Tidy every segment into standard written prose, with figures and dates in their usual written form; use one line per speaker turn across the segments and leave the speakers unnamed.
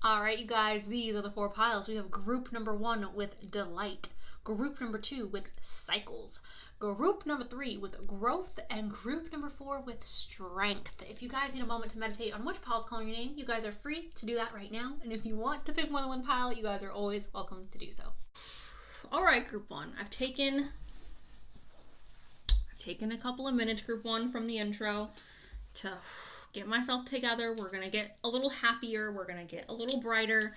All right, you guys, these are the 4 piles. We have group number 1 with delight, group number 2 with cycles, group number 3 with growth, and group number 4 with strength. If you guys need a moment to meditate on which pile's calling your name, you guys are free to do that right now. And if you want to pick more than one pile, you guys are always welcome to do so. All right, group 1. I've taken a couple of minutes, group 1, from the intro to get myself together. We're gonna get a little happier. We're gonna get a little brighter.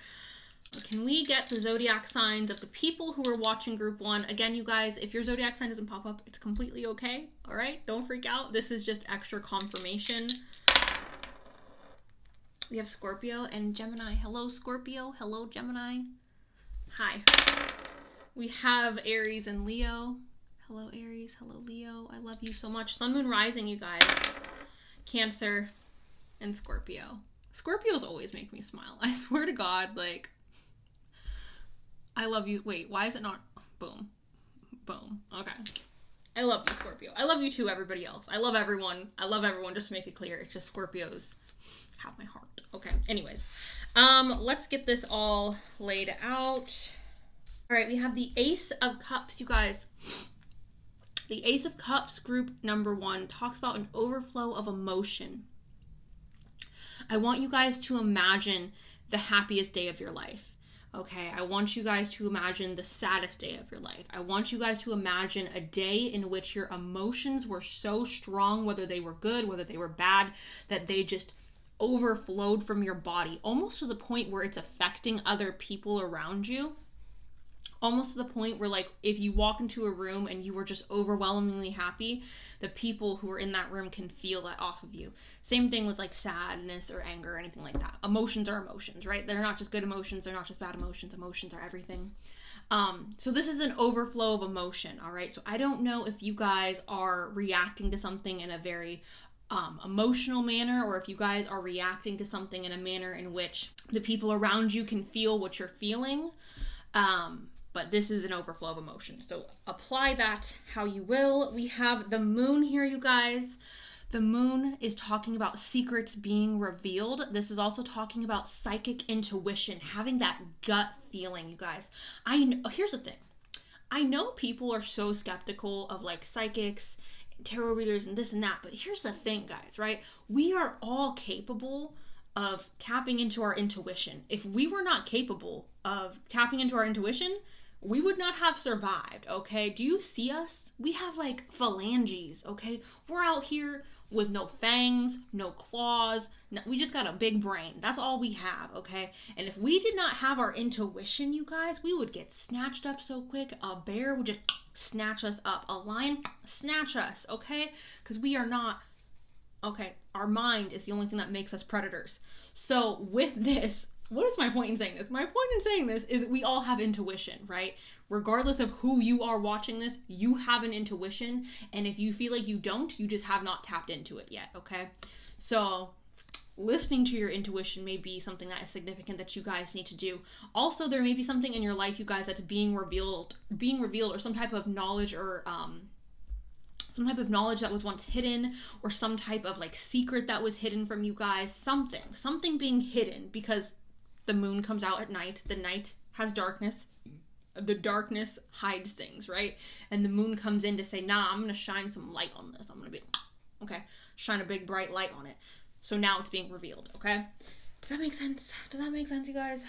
Can we get the zodiac signs of the people who are watching group 1? Again, you guys, if your zodiac sign doesn't pop up, it's completely okay. All right, don't freak out. This is just extra confirmation. We have Scorpio and Gemini. Hello, Scorpio. Hello, Gemini. Hi. We have Aries and Leo. Hello, Aries. Hello, Leo. I love you so much. Sun, Moon, Rising, you guys. Cancer and Scorpio. Scorpios always make me smile. I swear to God, like, I love you. Wait, why is it not? Boom. Boom. Okay. I love you, Scorpio. I love you too, everybody else. I love everyone. I love everyone, just to make it clear. It's just Scorpios have my heart. Okay, anyways. Let's get this all laid out. All right, we have the Ace of Cups, you guys. The Ace of Cups, group number 1, talks about an overflow of emotion. I want you guys to imagine the happiest day of your life. Okay, I want you guys to imagine the saddest day of your life. I want you guys to imagine a day in which your emotions were so strong, whether they were good, whether they were bad, that they just overflowed from your body, almost to the point where it's affecting other people around you. Almost to the point where, like, if you walk into a room and you were just overwhelmingly happy, the people who are in that room can feel that off of you. Same thing with, like, sadness or anger or anything like that. Emotions are emotions, right? They're not just good emotions. They're not just bad emotions. Emotions are everything. So this is an overflow of emotion, all right? So I don't know if you guys are reacting to something in a very emotional manner, or if you guys are reacting to something in a manner in which the people around you can feel what you're feeling. But this is an overflow of emotion. So apply that how you will. We have the moon here, you guys. The moon is talking about secrets being revealed. This is also talking about psychic intuition, having that gut feeling, you guys. Here's the thing. I know people are so skeptical of, like, psychics, tarot readers, and this and that, but here's the thing, guys, right? We are all capable of tapping into our intuition. If we were not capable of tapping into our intuition, we would not have survived, okay? Do you see us? We have, like, phalanges, okay? We're out here with no fangs, no claws. No, we just got a big brain. That's all we have, okay? And if we did not have our intuition, you guys, we would get snatched up so quick. A bear would just snatch us up. A lion, snatch us, okay? Because we are not... Okay, our mind is the only thing that makes us predators. So with this, what is my point in saying this? My point in saying this is we all have intuition, right? Regardless of who you are watching this, you have an intuition. And if you feel like you don't, you just have not tapped into it yet, okay? So listening to your intuition may be something that is significant that you guys need to do. Also, there may be something in your life, you guys, that's being revealed, or some type of knowledge, or some type of knowledge that was once hidden, or some type of, like, secret that was hidden from you guys. Something being hidden, because the moon comes out at night. The night has darkness. The darkness hides things, right? And the moon comes in to say, nah, I'm going to shine some light on this. I'm going to shine a big bright light on it. So now it's being revealed, okay? Does that make sense? Does that make sense, you guys?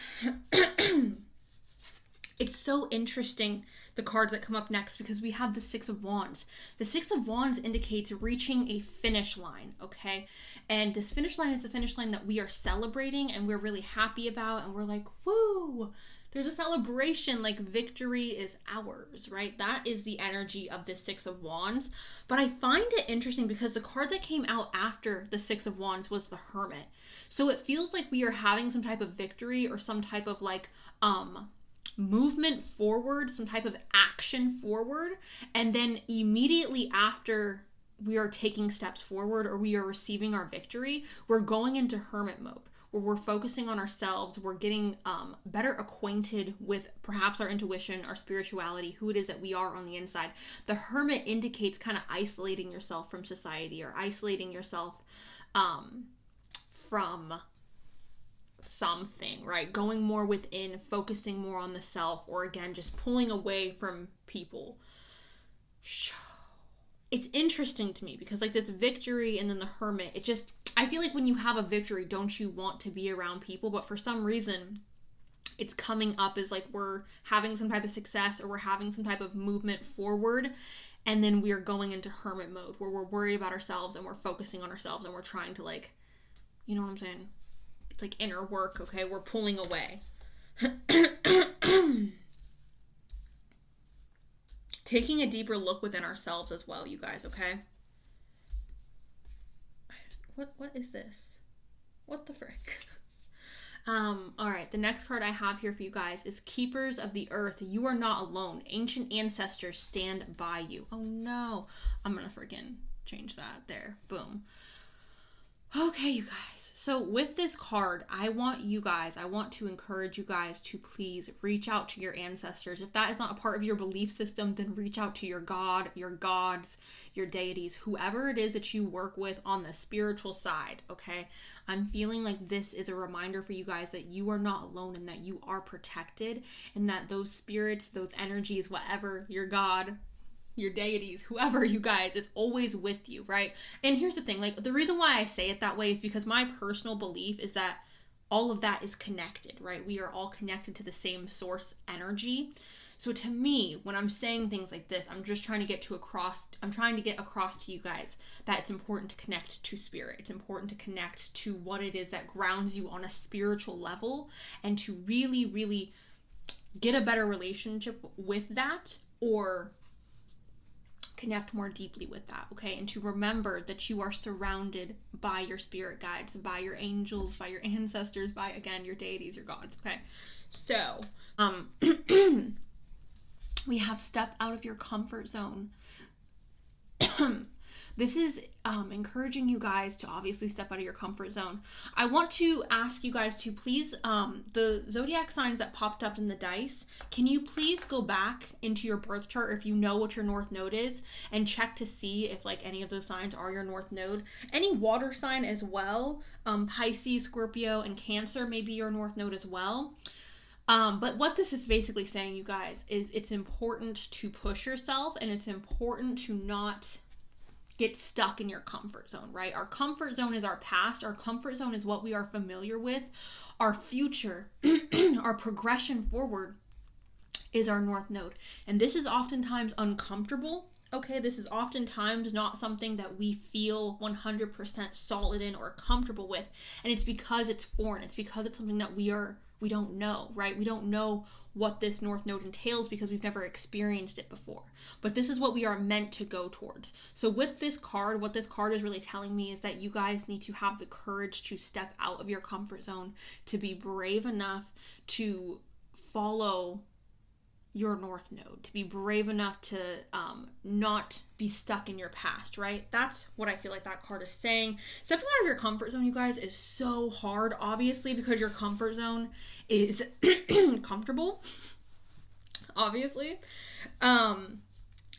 It's so interesting, the cards that come up next, because we have the Six of Wands. The Six of Wands indicates reaching a finish line, okay? And this finish line is the finish line that we are celebrating and we're really happy about, and we're like, woo! There's a celebration, like victory is ours, right? That is the energy of the Six of Wands. But I find it interesting because the card that came out after the Six of Wands was the Hermit. So it feels like we are having some type of victory, or some type of, like, movement forward, some type of action forward, and then immediately after we are taking steps forward, or we are receiving our victory, we're going into hermit mode, where we're focusing on ourselves. We're getting better acquainted with perhaps our intuition, our spirituality, who it is that we are on the inside. The hermit indicates kind of isolating yourself from society, or isolating yourself from something, right? Going more within, focusing more on the self, or again, just pulling away from people. It's interesting to me because like this victory and then the hermit, it just, I feel like when you have a victory, don't you want to be around people? But for some reason, it's coming up as like we're having some type of success or we're having some type of movement forward. And then we are going into hermit mode where we're worried about ourselves and we're focusing on ourselves and we're trying to like, you know what I'm saying? It's like inner work, okay? We're pulling away. Taking a deeper look within ourselves as well, you guys, okay? What is this? What the frick? All right, the next card I have here for you guys is Keepers of the Earth. You are not alone. Ancient ancestors stand by you. Oh no. I'm gonna freaking change that there. Boom. Okay, you guys. So with this card, I want to encourage you guys to please reach out to your ancestors. If that is not a part of your belief system, then reach out to your God, your gods, your deities, whoever it is that you work with on the spiritual side, okay? I'm feeling like this is a reminder for you guys that you are not alone and that you are protected and that those spirits, those energies, whatever, your God, your deities, whoever, you guys, is always with you, right? And here's the thing, like the reason why I say it that way is because my personal belief is that all of that is connected, right? We are all connected to the same source energy. So to me, when I'm saying things like this, I'm just trying to get across to you guys that it's important to connect to spirit. It's important to connect to what it is that grounds you on a spiritual level and to really, really get a better relationship with that, or connect more deeply with that, okay? And to remember that you are surrounded by your spirit guides, by your angels, by your ancestors, by, again, your deities, your gods, okay? So, we have step out of your comfort zone. This is encouraging you guys to obviously step out of your comfort zone. I want to ask you guys to please, the zodiac signs that popped up in the dice, can you please go back into your birth chart if you know what your north node is and check to see if like any of those signs are your north node. Any water sign as well, Pisces, Scorpio, and Cancer may be your north node as well. But what this is basically saying, you guys, is it's important to push yourself and it's important to not get stuck in your comfort zone, right? Our comfort zone is our past. Our comfort zone is what we are familiar with. Our future, our progression forward is our north node. And this is oftentimes uncomfortable. Okay, this is oftentimes not something that we feel 100% solid in or comfortable with. And it's because it's foreign. It's because it's something that we don't know, right? We don't know what this north node entails because we've never experienced it before. But this is what we are meant to go towards. So with this card, what this card is really telling me is that you guys need to have the courage to step out of your comfort zone, to be brave enough to follow your north node, to be brave enough to not be stuck in your past, right? That's what I feel like that card is saying. Stepping out of your comfort zone, you guys, is so hard, obviously, because your comfort zone is comfortable, obviously.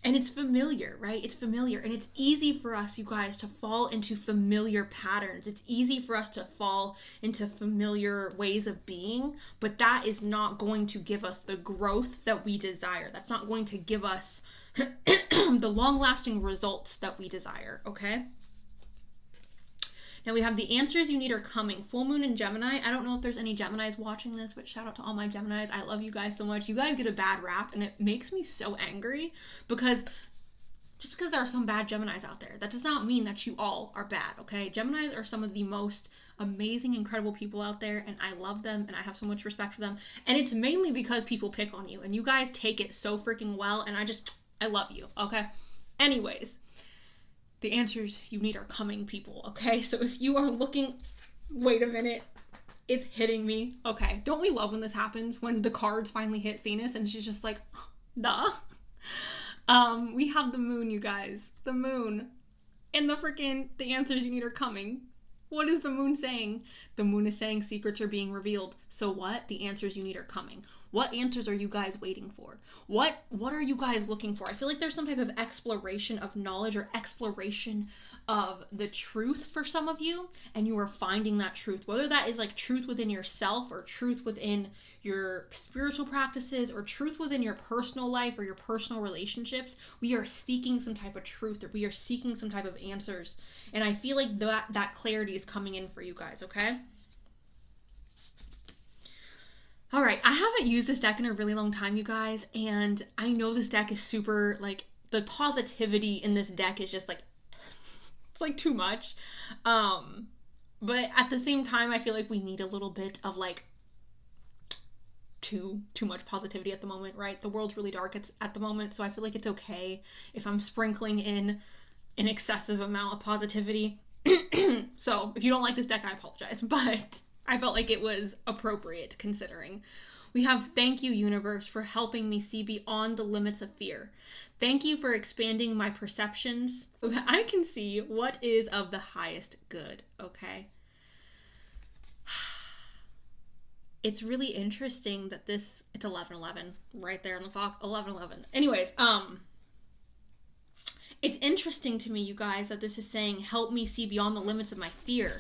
And it's familiar, right? It's familiar. And it's easy for us, you guys, to fall into familiar patterns. It's easy for us to fall into familiar ways of being, but that is not going to give us the growth that we desire. That's not going to give us the long-lasting results that we desire, okay? Now we have the answers you need are coming. Full moon in Gemini. I don't know if there's any Geminis watching this, but shout out to all my Geminis. I love you guys so much. You guys get a bad rap and it makes me so angry because just because there are some bad Geminis out there, that does not mean that you all are bad, okay? Geminis are some of the most amazing, incredible people out there, and I love them and I have so much respect for them. And it's mainly because people pick on you and you guys take it so freaking well, and I love you, okay? Anyways, the answers you need are coming, people, okay? So if you are looking, wait a minute, it's hitting me. Okay, don't we love when this happens, when the cards finally hit Cenus and she's just like, duh. We have the moon, you guys, the moon, and the answers you need are coming. What is the moon saying? The moon is saying secrets are being revealed. So what? The answers you need are coming. What answers are you guys waiting for? What are you guys looking for? I feel like there's some type of exploration of knowledge or exploration of the truth for some of you, and you are finding that truth, whether that is like truth within yourself or truth within your spiritual practices or truth within your personal life or your personal relationships. We are seeking some type of truth, or we are seeking some type of answers, and I feel like that clarity is coming in for you guys. Okay, all right, I haven't used this deck in a really long time, you guys, and I know this deck is super, like, the positivity in this deck is just like, it's like too much, but at the same time I feel like we need a little bit of like too much positivity at the moment, right? The world's really dark at the moment, so I feel like it's okay if I'm sprinkling in an excessive amount of positivity. So if you don't like this deck, I apologize, but I felt like it was appropriate considering. We have, thank you, universe, for helping me see beyond the limits of fear. Thank you for expanding my perceptions so that I can see what is of the highest good, okay? It's really interesting that it's 11:11 right there on the clock, 11:11. Anyways, it's interesting to me, you guys, that this is saying, help me see beyond the limits of my fear.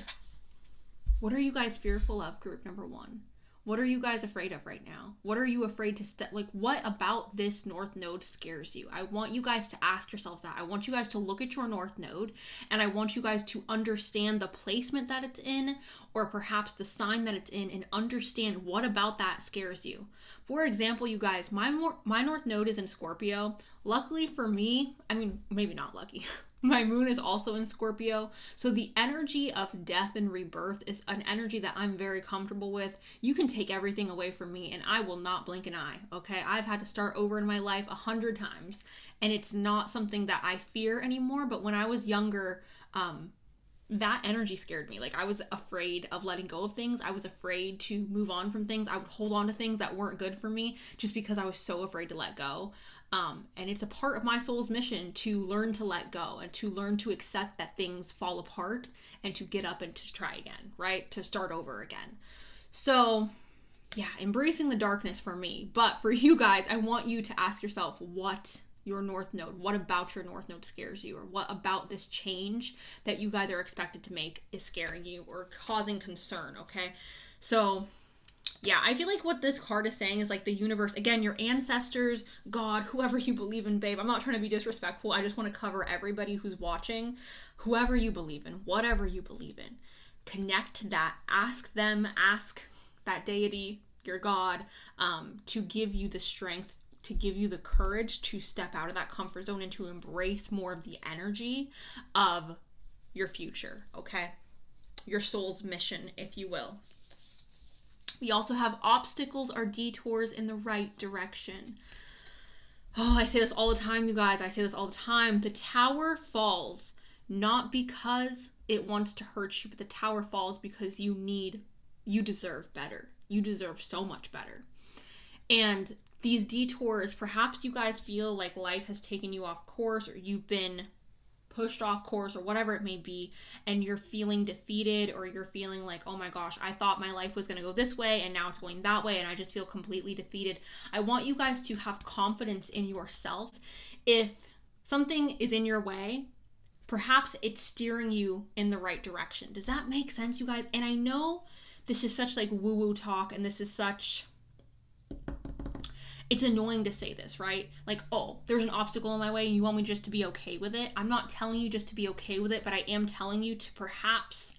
What are you guys fearful of, group number 1? What are you guys afraid of right now? What are you afraid to step? Like, what about this North Node scares you? I want you guys to ask yourselves that. I want you guys to look at your North Node, and I want you guys to understand the placement that it's in, or perhaps the sign that it's in, and understand what about that scares you. For example, you guys, my North Node is in Scorpio. Luckily for me, I mean, maybe not lucky. My moon is also in Scorpio. So the energy of death and rebirth is an energy that I'm very comfortable with. You can take everything away from me and I will not blink an eye, okay? I've had to start over in my life 100 times, and it's not something that I fear anymore. But when I was younger, that energy scared me. Like, I was afraid of letting go of things. I was afraid to move on from things. I would hold on to things that weren't good for me just because I was so afraid to let go. And it's a part of my soul's mission to learn to let go and to learn to accept that things fall apart and to get up and to try again, right? To start over again. So yeah, embracing the darkness for me. But for you guys, I want you to ask yourself what your North Node, what about your North Node scares you, or what about this change that you guys are expected to make is scaring you or causing concern, okay? So yeah, I feel like what this card is saying is like the universe, again, your ancestors, God, whoever you believe in, babe. I'm not trying to be disrespectful. I just want to cover everybody who's watching. Whoever you believe in, whatever you believe in, connect to that. Ask them, ask that deity, your God, to give you the strength, to give you the courage to step out of that comfort zone and to embrace more of the energy of your future, okay? Your soul's mission, if you will. We also have obstacles are detours in the right direction. Oh, I say this all the time, you guys. I say this all the time. The tower falls not because it wants to hurt you, but the tower falls because you deserve better. You deserve so much better. And these detours, perhaps you guys feel like life has taken you off course, or you've been pushed off course, or whatever it may be, and you're feeling defeated, or you're feeling like, oh my gosh, I thought my life was going to go this way and now it's going that way and I just feel completely defeated. I want you guys to have confidence in yourself. If something is in your way, perhaps it's steering you in the right direction. Does that make sense, you guys? And I know this is such like woo-woo talk, and this is such, it's annoying to say this, right? Like, oh, there's an obstacle in my way and you want me just to be okay with it. I'm not telling you just to be okay with it, but I am telling you to perhaps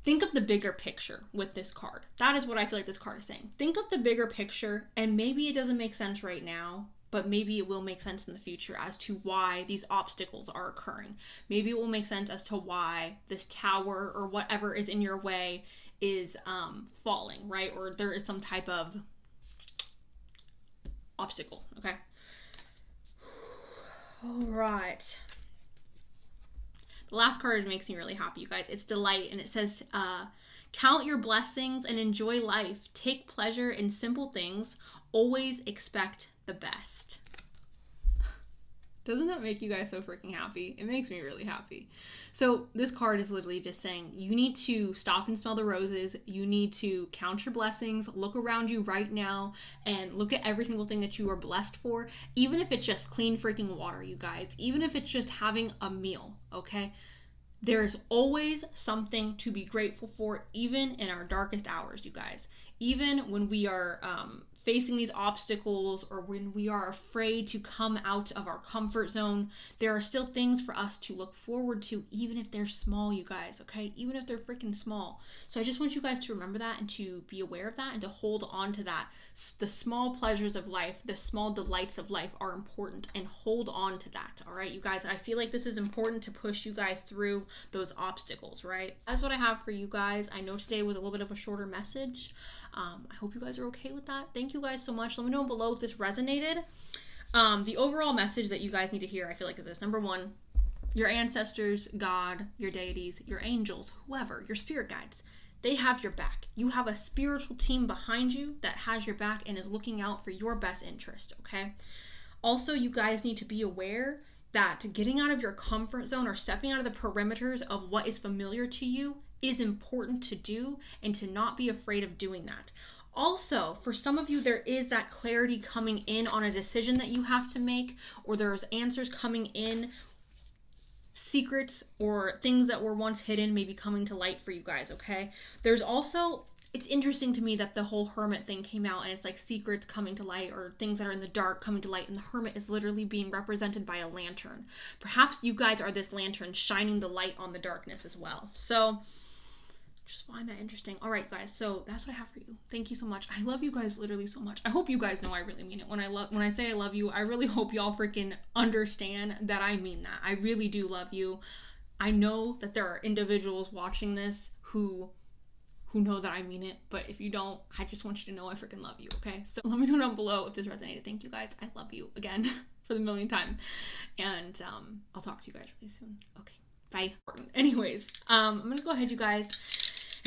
think of the bigger picture with this card. That is what I feel like this card is saying. Think of the bigger picture, and maybe it doesn't make sense right now, but maybe it will make sense in the future as to why these obstacles are occurring. Maybe it will make sense as to why this tower or whatever is in your way is falling, right? Or there is some type of obstacle, okay? All right. The last card makes me really happy, you guys. It's Delight, and it says, count your blessings and enjoy life. Take pleasure in simple things. Always expect the best. Doesn't that make you guys so freaking happy? It makes me really happy. So this card is literally just saying you need to stop and smell the roses. You need to count your blessings. Look around you right now and look at every single thing that you are blessed for. Even if it's just clean freaking water, you guys. Even if it's just having a meal, okay? There's always something to be grateful for, even in our darkest hours, you guys. Even when we are facing these obstacles, or when we are afraid to come out of our comfort zone, there are still things for us to look forward to, even if they're small, you guys, okay? Even if they're freaking small. So I just want you guys to remember that and to be aware of that and to hold on to that. The small pleasures of life, the small delights of life are important, and hold on to that, all right, you guys? I feel like this is important to push you guys through those obstacles, right? That's what I have for you guys. I know today was a little bit of a shorter message. I hope you guys are okay with that. Thank you guys so much. Let me know below if this resonated. The overall message that you guys need to hear, I feel like, is this. Number one, your ancestors, God, your deities, your angels, whoever, your spirit guides, they have your back. You have a spiritual team behind you that has your back and is looking out for your best interest, okay? Also, you guys need to be aware that getting out of your comfort zone or stepping out of the perimeters of what is familiar to you is important to do, and to not be afraid of doing that. Also, for some of you, there is that clarity coming in on a decision that you have to make, or there's answers coming in, secrets or things that were once hidden maybe coming to light for you guys, okay? There's also, it's interesting to me that the whole hermit thing came out, and it's like secrets coming to light, or things that are in the dark coming to light, and the hermit is literally being represented by a lantern. Perhaps you guys are this lantern shining the light on the darkness as well. So just find that interesting. All right, guys, so that's what I have for you. Thank you so much. I love you guys literally so much. I hope you guys know I really mean it. When I say I love you, I really hope y'all freaking understand that I mean that. I really do love you. I know that there are individuals watching this who know that I mean it, but if you don't, I just want you to know I freaking love you, okay? So let me know down below if this resonated. Thank you guys. I love you again for the millionth time. And I'll talk to you guys really soon. Okay, bye. Anyways, I'm gonna go ahead, you guys,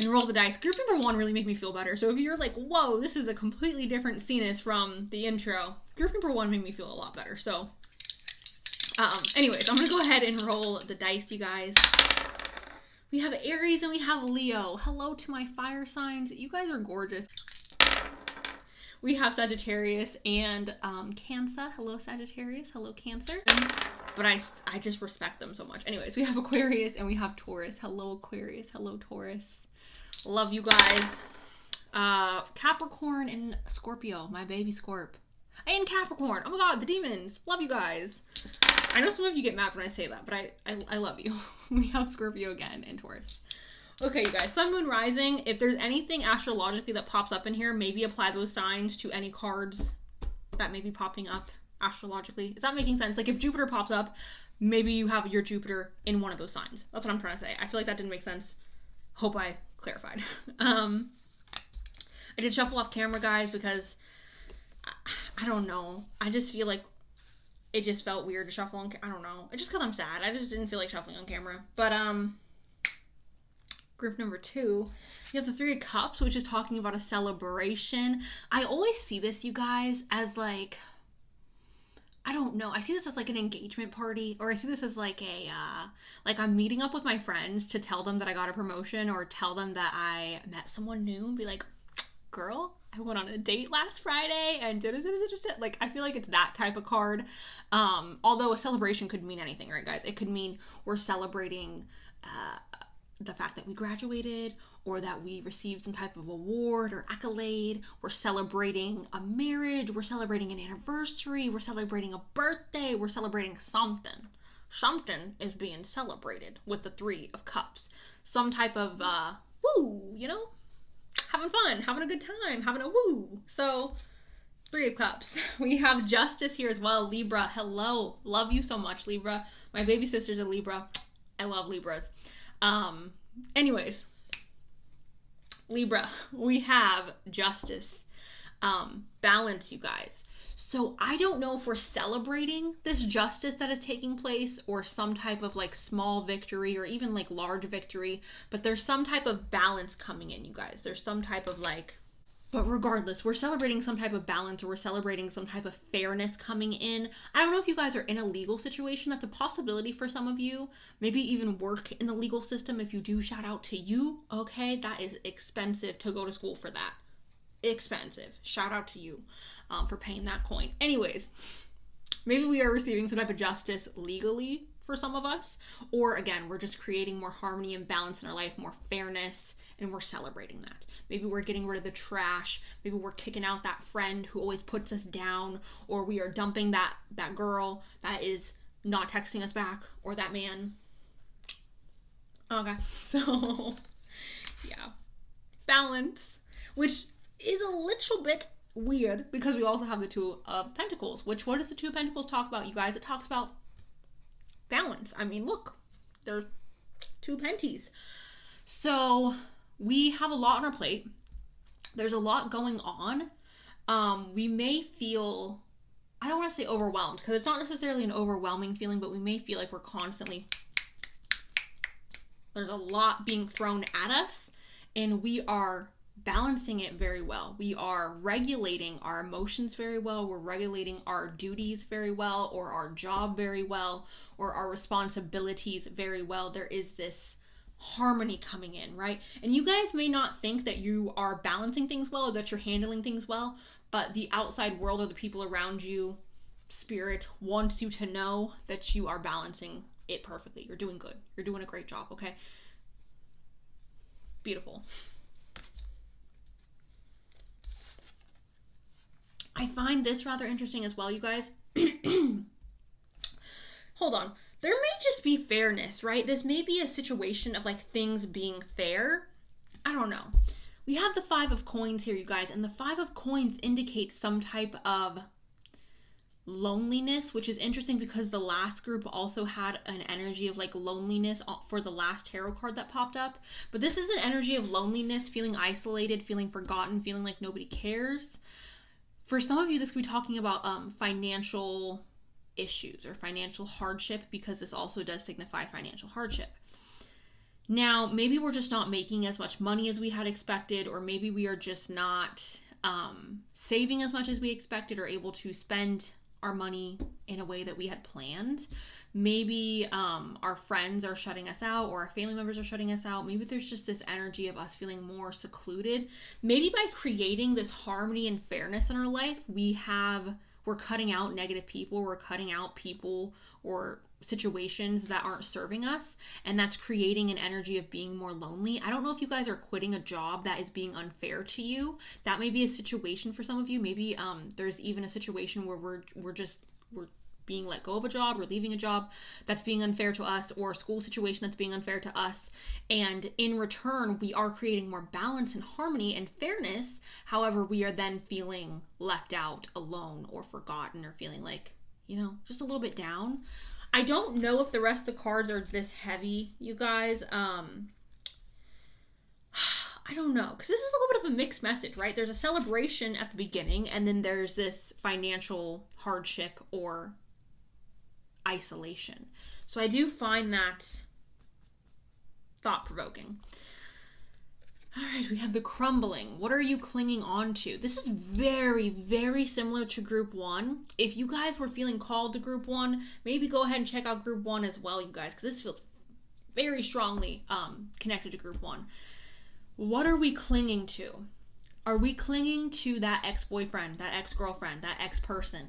and roll the dice. Group number one really made me feel better. So if you're like, whoa, this is a completely different Cenus from the intro, group number one made me feel a lot better. So anyways, I'm gonna go ahead and roll the dice, you guys. We have Aries and we have Leo. Hello to my fire signs. You guys are gorgeous. We have Sagittarius and Cancer. Hello, Sagittarius. Hello, Cancer. But I just respect them so much. Anyways, we have Aquarius and we have Taurus. Hello, Aquarius. Hello, Taurus. Love you guys. Capricorn and Scorpio, my baby Scorp. And Capricorn. Oh my god, the demons. Love you guys. I know some of you get mad when I say that, but I love you. We have Scorpio again and Taurus. Okay, you guys, Sun, Moon, Rising. If there's anything astrologically that pops up in here, maybe apply those signs to any cards that may be popping up astrologically. Is that making sense? Like if Jupiter pops up, maybe you have your Jupiter in one of those signs. That's what I'm trying to say. I feel like that didn't make sense. Hope I clarified. I did shuffle off camera, guys, because I don't know. I just feel like it just felt weird to shuffle on I don't know. It's just because I'm sad. I just didn't feel like shuffling on camera. But group number two, you have the Three of Cups, which is talking about a celebration. I always see this, you guys, as like, I don't know. I see this as like an engagement party, or I see this as like a, like I'm meeting up with my friends to tell them that I got a promotion, or tell them that I met someone new and be like, girl, I went on a date last Friday and like, I feel like it's that type of card. Although a celebration could mean anything, right, guys? It could mean we're celebrating the fact that we graduated, or that we received some type of award or accolade. We're celebrating a marriage. We're celebrating an anniversary. We're celebrating a birthday. We're celebrating something. Something is being celebrated with the Three of Cups. Some type of, woo, you know? Having fun, having a good time, having a woo. So, Three of Cups. We have Justice here as well. Libra, hello. Love you so much, Libra. My baby sister's a Libra. I love Libras. Anyways, Libra, we have Justice. Balance, you guys. So I don't know if we're celebrating this justice that is taking place, or some type of like small victory, or even like large victory, but there's some type of balance coming in, you guys. There's some type of like But regardless, we're celebrating some type of balance, or we're celebrating some type of fairness coming in. I don't know if you guys are in a legal situation. That's a possibility for some of you. Maybe even work in the legal system. If you do, shout out to you. Okay, that is expensive to go to school for that. Expensive. Shout out to you for paying that coin. Anyways, maybe we are receiving some type of justice legally for some of us. Or again, we're just creating more harmony and balance in our life, more fairness, and we're celebrating that. Maybe we're getting rid of the trash. Maybe we're kicking out that friend who always puts us down, or we are dumping that girl that is not texting us back, or that man. Okay, so yeah, balance, which is a little bit weird because we also have the Two of Pentacles, which, what does the Two of Pentacles talk about, you guys? It talks about balance. I mean, look, there's two penties. So we have a lot on our plate. There's a lot going on. We may feel, I don't want to say overwhelmed, because it's not necessarily an overwhelming feeling, but we may feel like we're constantly, there's a lot being thrown at us, and we are balancing it very well. We are regulating our emotions very well. We're regulating our duties very well, or our job very well, or our responsibilities very well. There is this harmony coming in, right? And you guys may not think that you are balancing things well, or that you're handling things well, but the outside world, or the people around you, spirit wants you to know that you are balancing it perfectly. You're doing good. You're doing a great job, okay? Beautiful. I find this rather interesting as well, you guys. Hold on. There may just be fairness, right? This may be a situation of like things being fair. I don't know. We have the Five of Coins here, you guys, and the Five of Coins indicates some type of loneliness, which is interesting because the last group also had an energy of like loneliness for the last tarot card that popped up. But this is an energy of loneliness, feeling isolated, feeling forgotten, feeling like nobody cares. For some of you, this could be talking about financial issues or financial hardship, because this also does signify financial hardship. Now, maybe we're just not making as much money as we had expected, or maybe we are just not saving as much as we expected, or able to spend our money in a way that we had planned. Maybe our friends are shutting us out, or our family members are shutting us out. Maybe there's just this energy of us feeling more secluded. Maybe by creating this harmony and fairness in our life, we're cutting out negative people. We're cutting out people or situations that aren't serving us, and that's creating an energy of being more lonely. I don't know if you guys are quitting a job that is being unfair to you. That may be a situation for some of you. Maybe there's even a situation where we're being let go of a job, or leaving a job that's being unfair to us, or a school situation that's being unfair to us, and in return we are creating more balance and harmony and fairness. However, we are then feeling left out, alone, or forgotten, or feeling like, just a little bit down. I don't know if the rest of the cards are this heavy, you guys. I don't know, because this is a little bit of a mixed message, right? There's a celebration at the beginning, and then there's this financial hardship or isolation. So I do find that thought-provoking. All right, we have the crumbling. What are you clinging on to? This is very, very similar to group one. If you guys were feeling called to group one, maybe go ahead and check out group one as well, you guys, because this feels very strongly connected to group one. What are we clinging to? Are we clinging to that ex-boyfriend, that ex-girlfriend, that ex-person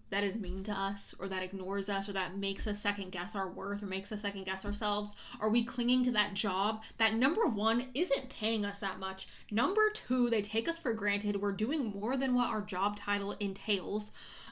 that is mean to us, or that ignores us, or that makes us second guess our worth, or makes us second guess ourselves? Are we clinging to that job that, number one, isn't paying us that much? Number two, they take us for granted. We're doing more than what our job title entails.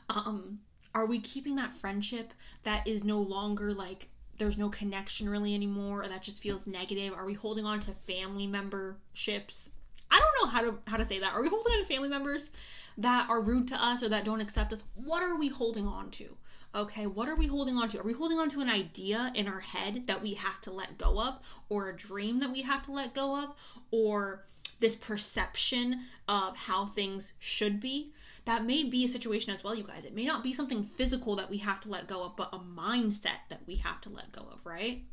Are we keeping that friendship that is no longer like, there's no connection really anymore, or that just feels negative? Are we holding on to family memberships? I don't know how to say that. Are we holding on to family members that are rude to us, or that don't accept us? What are we holding on to? Okay, what are we holding on to? Are we holding on to an idea in our head that we have to let go of, or a dream that we have to let go of, or this perception of how things should be? That may be a situation as well, you guys. It may not be something physical that we have to let go of, but a mindset that we have to let go of, right?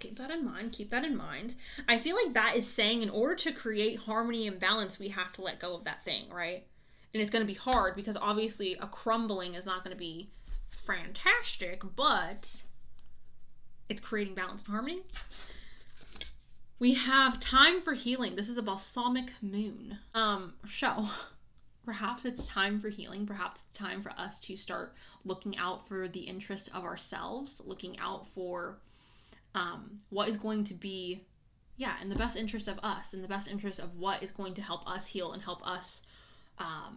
Keep that in mind. Keep that in mind. I feel like that is saying in order to create harmony and balance, we have to let go of that thing, right? And it's going to be hard because obviously a crumbling is not going to be fantastic, but it's creating balance and harmony. We have time for healing. This is a balsamic moon. So perhaps it's time for healing. Perhaps it's time for us to start looking out for the interest of ourselves, looking out for what is going to be, in the best interest of us, in the best interest of what is going to help us heal and help us, I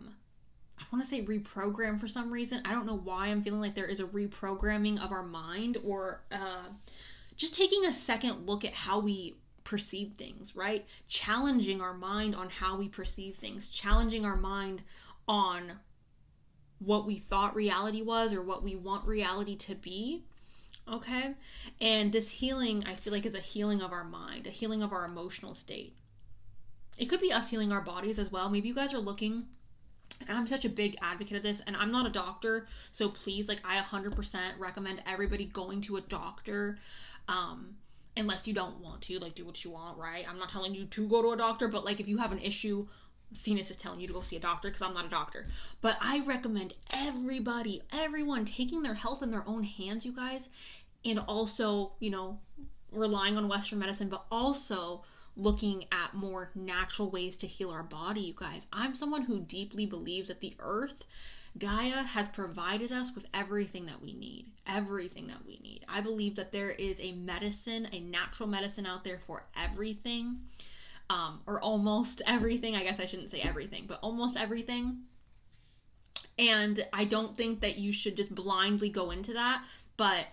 want to say reprogram for some reason. I don't know why I'm feeling like there is a reprogramming of our mind, or just taking a second look at how we perceive things, right? Challenging our mind on how we perceive things, challenging our mind on what we thought reality was or what we want reality to be. Okay? And this healing, I feel like, is a healing of our mind, a healing of our emotional state. It could be us healing our bodies as well. Maybe you guys are looking, and I'm such a big advocate of this, and I'm not a doctor, so please, like, I 100% recommend everybody going to a doctor, unless you don't want to, like, do what you want, right? I'm not telling you to go to a doctor, but, like, if you have an issue, Cenus is telling you to go see a doctor, because I'm not a doctor. But I recommend everyone taking their health in their own hands, you guys, and also, relying on Western medicine, but also looking at more natural ways to heal our body, you guys. I'm someone who deeply believes that the earth, Gaia, has provided us with everything that we need. Everything that we need. I believe that there is a medicine, a natural medicine out there for everything. Or almost everything. I guess I shouldn't say everything, but almost everything. And I don't think that you should just blindly go into that. But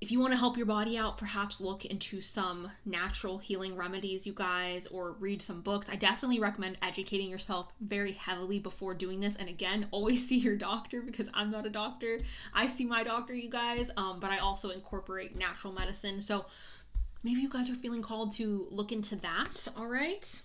if you want to help your body out, perhaps look into some natural healing remedies, you guys, or read some books. I definitely recommend educating yourself very heavily before doing this. And again, always see your doctor, because I'm not a doctor. I see my doctor, you guys, but I also incorporate natural medicine. So maybe you guys are feeling called to look into that, all right?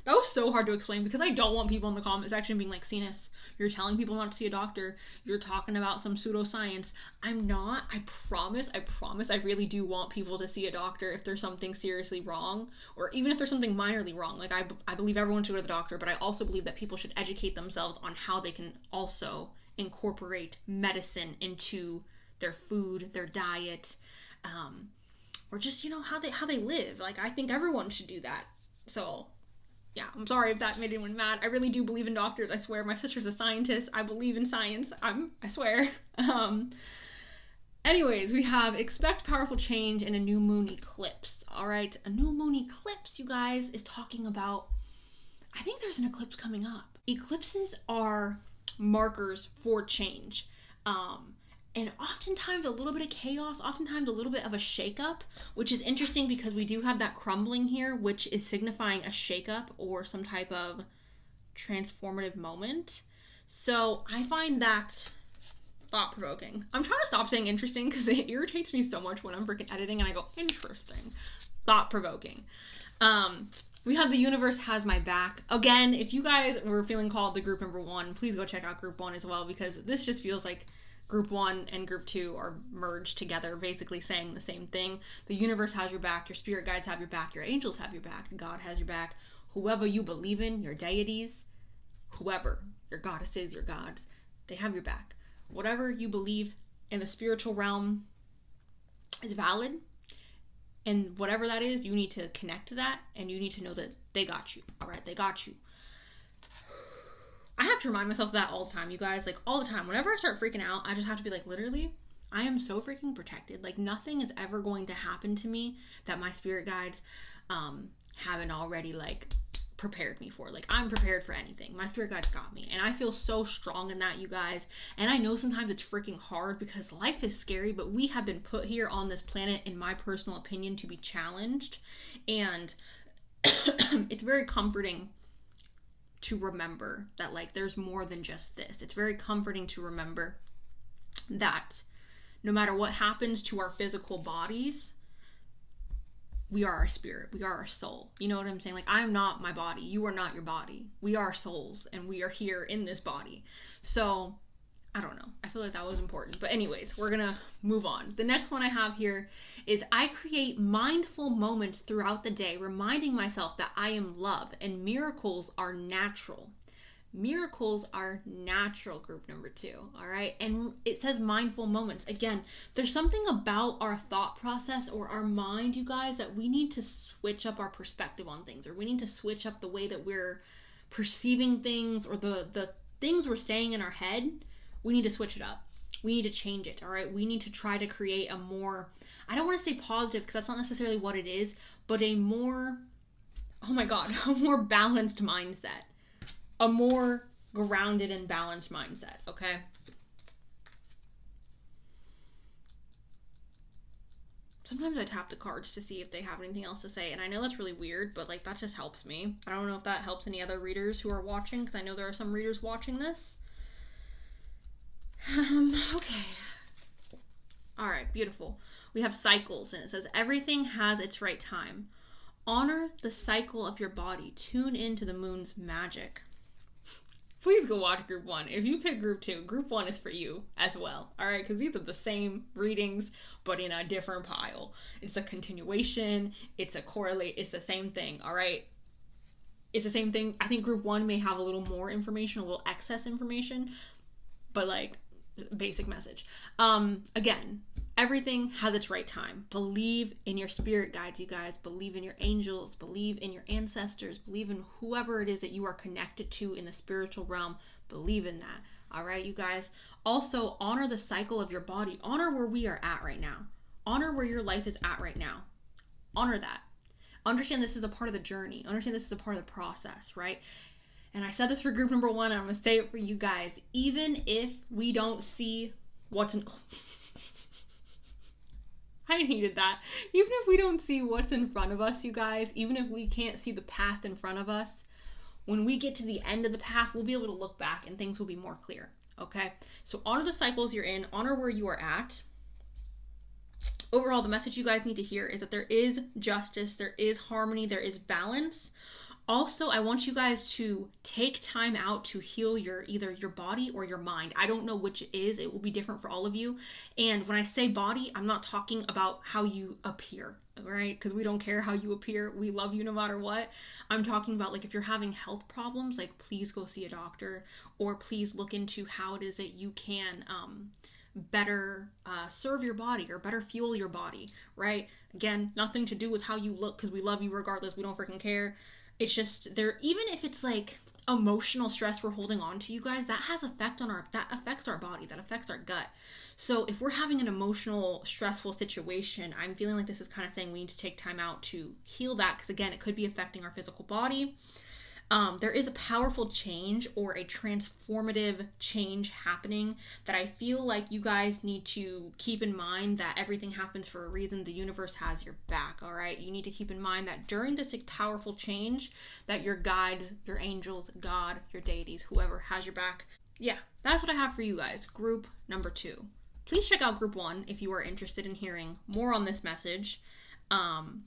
That was so hard to explain because I don't want people in the comment section being like, Cenus, you're telling people not to see a doctor. You're talking about some pseudoscience. I'm not. I promise. I really do want people to see a doctor if there's something seriously wrong, or even if there's something minorly wrong. Like, I believe everyone should go to the doctor, but I also believe that people should educate themselves on how they can also incorporate medicine into their food, their diet, or just, how they live. Like, I think everyone should do that. So yeah, I'm sorry if that made anyone mad. I really do believe in doctors. I swear. My sister's a scientist. I believe in science. I swear. Anyways, we have expect powerful change in a new moon eclipse. All right. A new moon eclipse, you guys, is talking about, I think there's an eclipse coming up. Eclipses are markers for change. And oftentimes a little bit of chaos, oftentimes a little bit of a shakeup, which is interesting because we do have that crumbling here, which is signifying a shakeup or some type of transformative moment. So I find that thought-provoking. I'm trying to stop saying interesting because it irritates me so much when I'm freaking editing and I go, interesting. Thought-provoking. We have the universe has my back. Again, if you guys were feeling called to group number 1, please go check out group 1 as well, because this just feels like Group 1 and Group 2 are merged together, basically saying the same thing. The universe has your back, your spirit guides have your back, your angels have your back, God has your back. Whoever you believe in, your deities, whoever, your goddesses, your gods, they have your back. Whatever you believe in the spiritual realm is valid, and whatever that is, you need to connect to that, and you need to know that they got you, all right? They got you. I have to remind myself of that all the time, you guys, like all the time. Whenever I start freaking out, I just have to be like, literally, I am so freaking protected. Like, nothing is ever going to happen to me that my spirit guides haven't already, like, prepared me for. Like, I'm prepared for anything. My spirit guides got me. And I feel so strong in that, you guys. And I know sometimes it's freaking hard because life is scary, but we have been put here on this planet, in my personal opinion, to be challenged. And it's very comforting to remember that, like, there's more than just this. It's very comforting to remember that no matter what happens to our physical bodies, we are our spirit. We are our soul. You know what I'm saying? Like, I'm not my body. You are not your body. We are souls, and we are here in this body. So I don't know. I feel like that was important. But anyways, we're going to move on. The next one I have here is I create mindful moments throughout the day, reminding myself that I am love and miracles are natural. Miracles are natural, group number 2. All right. And it says mindful moments. Again, there's something about our thought process or our mind, you guys, that we need to switch up our perspective on things, or we need to switch up the way that we're perceiving things, or the things we're saying in our head. We need to switch it up. We need to change it, all right? We need to try to create a more, I don't want to say positive because that's not necessarily what it is, but a more, oh my God, a more balanced mindset. A more grounded and balanced mindset, okay? Sometimes I tap the cards to see if they have anything else to say, and I know that's really weird, but like that just helps me. I don't know if that helps any other readers who are watching, because I know there are some readers watching this. Okay. All right, beautiful. We have cycles, and it says everything has its right time. Honor the cycle of your body. Tune into the moon's magic. Please go watch group 1. If you pick group 2, group 1 is for you as well. All right, because these are the same readings, but in a different pile. It's a continuation. It's a correlate. It's the same thing. All right. It's the same thing. I think group 1 may have a little more information, a little excess information, but like basic message. Again, everything has its right time. Believe in your spirit guides, you guys. Believe in your angels. Believe in your ancestors. Believe in whoever it is that you are connected to in the spiritual realm. Believe in that. All right, you guys. Also, honor the cycle of your body. Honor where we are at right now. Honor where your life is at right now. Honor that. Understand this is a part of the journey. Understand this is a part of the process, right? And I said this for group number 1, and I'm going to say it for you guys. Even if we don't see what's in... I needed that. Even if we don't see what's in front of us, you guys, even if we can't see the path in front of us, when we get to the end of the path, we'll be able to look back and things will be more clear, okay? So honor the cycles you're in. Honor where you are at. Overall, the message you guys need to hear is that there is justice, there is harmony, there is balance. Also, I want you guys to take time out to heal either your body or your mind. I don't know which it is. It will be different for all of you. And when I say body, I'm not talking about how you appear, right? Because we don't care how you appear. We love you no matter what. I'm talking about like if you're having health problems, like please go see a doctor, or please look into how it is that you can better serve your body or better fuel your body, right? Again, nothing to do with how you look, because we love you regardless. We don't freaking care. It's just there, even if it's like emotional stress we're holding on to, you guys, that affects our body, that affects our gut. So if we're having an emotional, stressful situation, I'm feeling like this is kind of saying we need to take time out to heal that, because again, it could be affecting our physical body. There is a powerful change or a transformative change happening that I feel like you guys need to keep in mind, that everything happens for a reason. The universe has your back, all right? You need to keep in mind that during this powerful change, that your guides, your angels, God, your deities, whoever has your back. Yeah, that's what I have for you guys. Group number 2. Please check out group 1 if you are interested in hearing more on this message.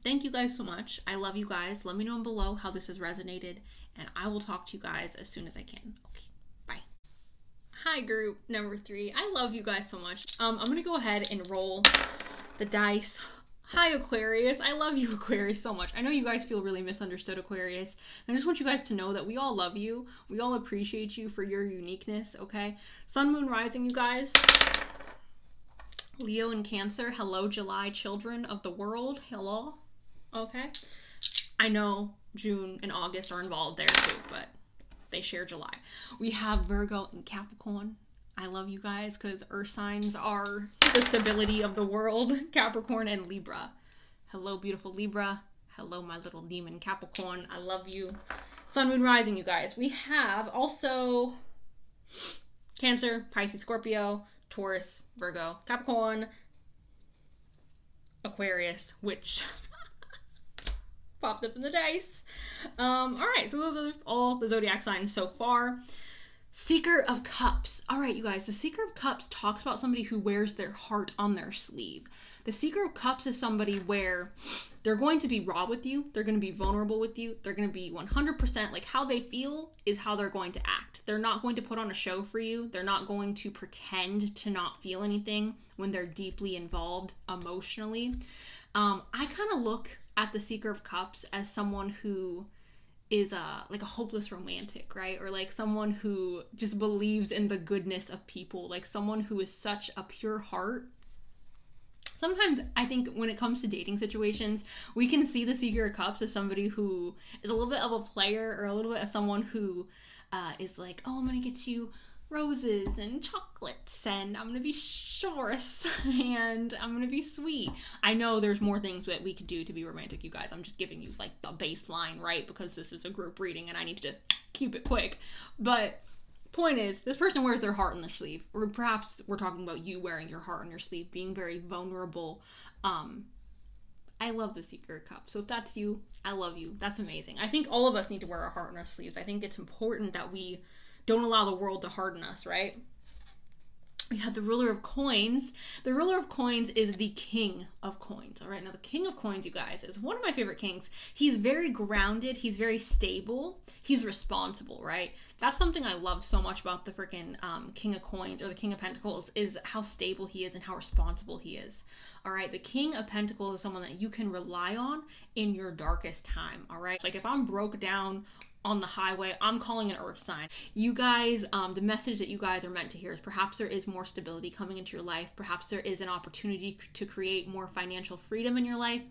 Thank you guys so much. I love you guys. Let me know below how this has resonated, and I will talk to you guys as soon as I can. Okay, bye. Hi, group number 3. I love you guys so much. I'm gonna go ahead and roll the dice. Hi, Aquarius. I love you, Aquarius, so much. I know you guys feel really misunderstood, Aquarius. And I just want you guys to know that we all love you. We all appreciate you for your uniqueness, okay? Sun, Moon, Rising, you guys. Leo and Cancer, hello, July children of the world, hello, okay? I know June and August are involved there too, but they share July. We have Virgo and Capricorn. I love you guys because earth signs are the stability of the world. Capricorn and Libra. Hello, beautiful Libra. Hello, my little demon Capricorn. I love you. Sun, Moon, Rising, you guys. We have also Cancer, Pisces, Scorpio, Taurus, Virgo, Capricorn, Aquarius, which popped up in the dice. All right, so those are all the zodiac signs so far. Seeker of Cups. All right, you guys, the Seeker of Cups talks about somebody who wears their heart on their sleeve. The Seeker of Cups is somebody where they're going to be raw with you. They're going to be vulnerable with you. They're going to be 100% like how they feel is how they're going to act. They're not going to put on a show for you. They're not going to pretend to not feel anything when they're deeply involved emotionally. I kind of look at the Seeker of Cups as someone who is like a hopeless romantic, right? Or like someone who just believes in the goodness of people, like someone who is such a pure heart. Sometimes I think when it comes to dating situations, we can see the Seeker of Cups as somebody who is a little bit of a player, or a little bit of someone who is like, oh, I'm gonna get you roses and chocolates, and I'm gonna be chivalrous, and I'm gonna be sweet. I know there's more things that we could do to be romantic, you guys. I'm just giving you like the baseline, right? Because this is a group reading and I need to keep it quick. But point is, this person wears their heart on their sleeve, or perhaps we're talking about you wearing your heart on your sleeve, being very vulnerable. I love the Seeker of Cups. So if that's you, I love you. That's amazing. I think all of us need to wear our heart on our sleeves. I think it's important that we don't allow the world to harden us, right? We have the Ruler of Coins. The Ruler of Coins is the King of Coins. All right, now the King of Coins, you guys, is one of my favorite kings. He's very grounded. He's very stable. He's responsible, right? That's something I love so much about the freaking King of Coins, or the King of Pentacles, is how stable he is and how responsible he is. All right, the King of Pentacles is someone that you can rely on in your darkest time. All right, like if I'm broke down on the highway, I'm calling an earth sign. You guys, the message that you guys are meant to hear is perhaps there is more stability coming into your life. Perhaps there is an opportunity to create more financial freedom in your life.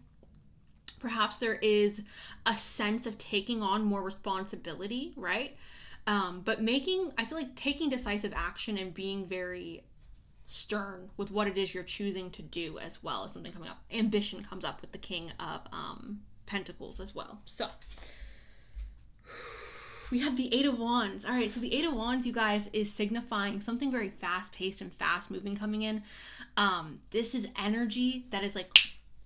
Perhaps there is a sense of taking on more responsibility, right? But I feel like taking decisive action and being very stern with what it is you're choosing to do as well is something coming up. Ambition comes up with the King of Pentacles as well. So we have the Eight of Wands. All right, so the Eight of Wands, you guys, is signifying something very fast-paced and fast-moving coming in. This is energy that is like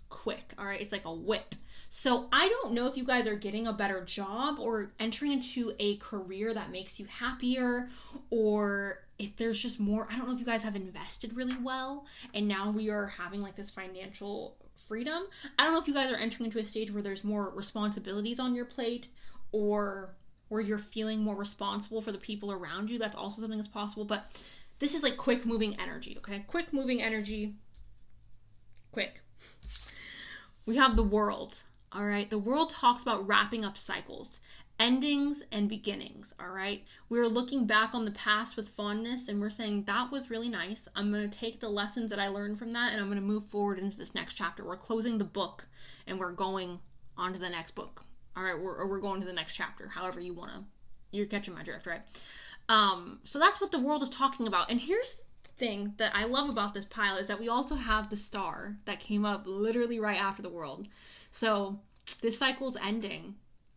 quick, all right? It's like a whip. So I don't know if you guys are getting a better job or entering into a career that makes you happier, or if there's just more. I don't know if you guys have invested really well and now we are having like this financial freedom. I don't know if you guys are entering into a stage where there's more responsibilities on your plate, or where you're feeling more responsible for the people around you. That's also something that's possible. But this is like quick moving energy, okay? Quick moving energy. Quick. We have the World, all right? The World talks about wrapping up cycles, endings and beginnings, all right? We're looking back on the past with fondness, and we're saying that was really nice. I'm going to take the lessons that I learned from that, and I'm going to move forward into this next chapter. We're closing the book and we're going on to the next book. All right, we're going to the next chapter, however you want to. You're catching my drift, right? So that's what the World is talking about. And here's the thing that I love about this pile is that we also have the Star that came up literally right after the World. So this cycle's ending,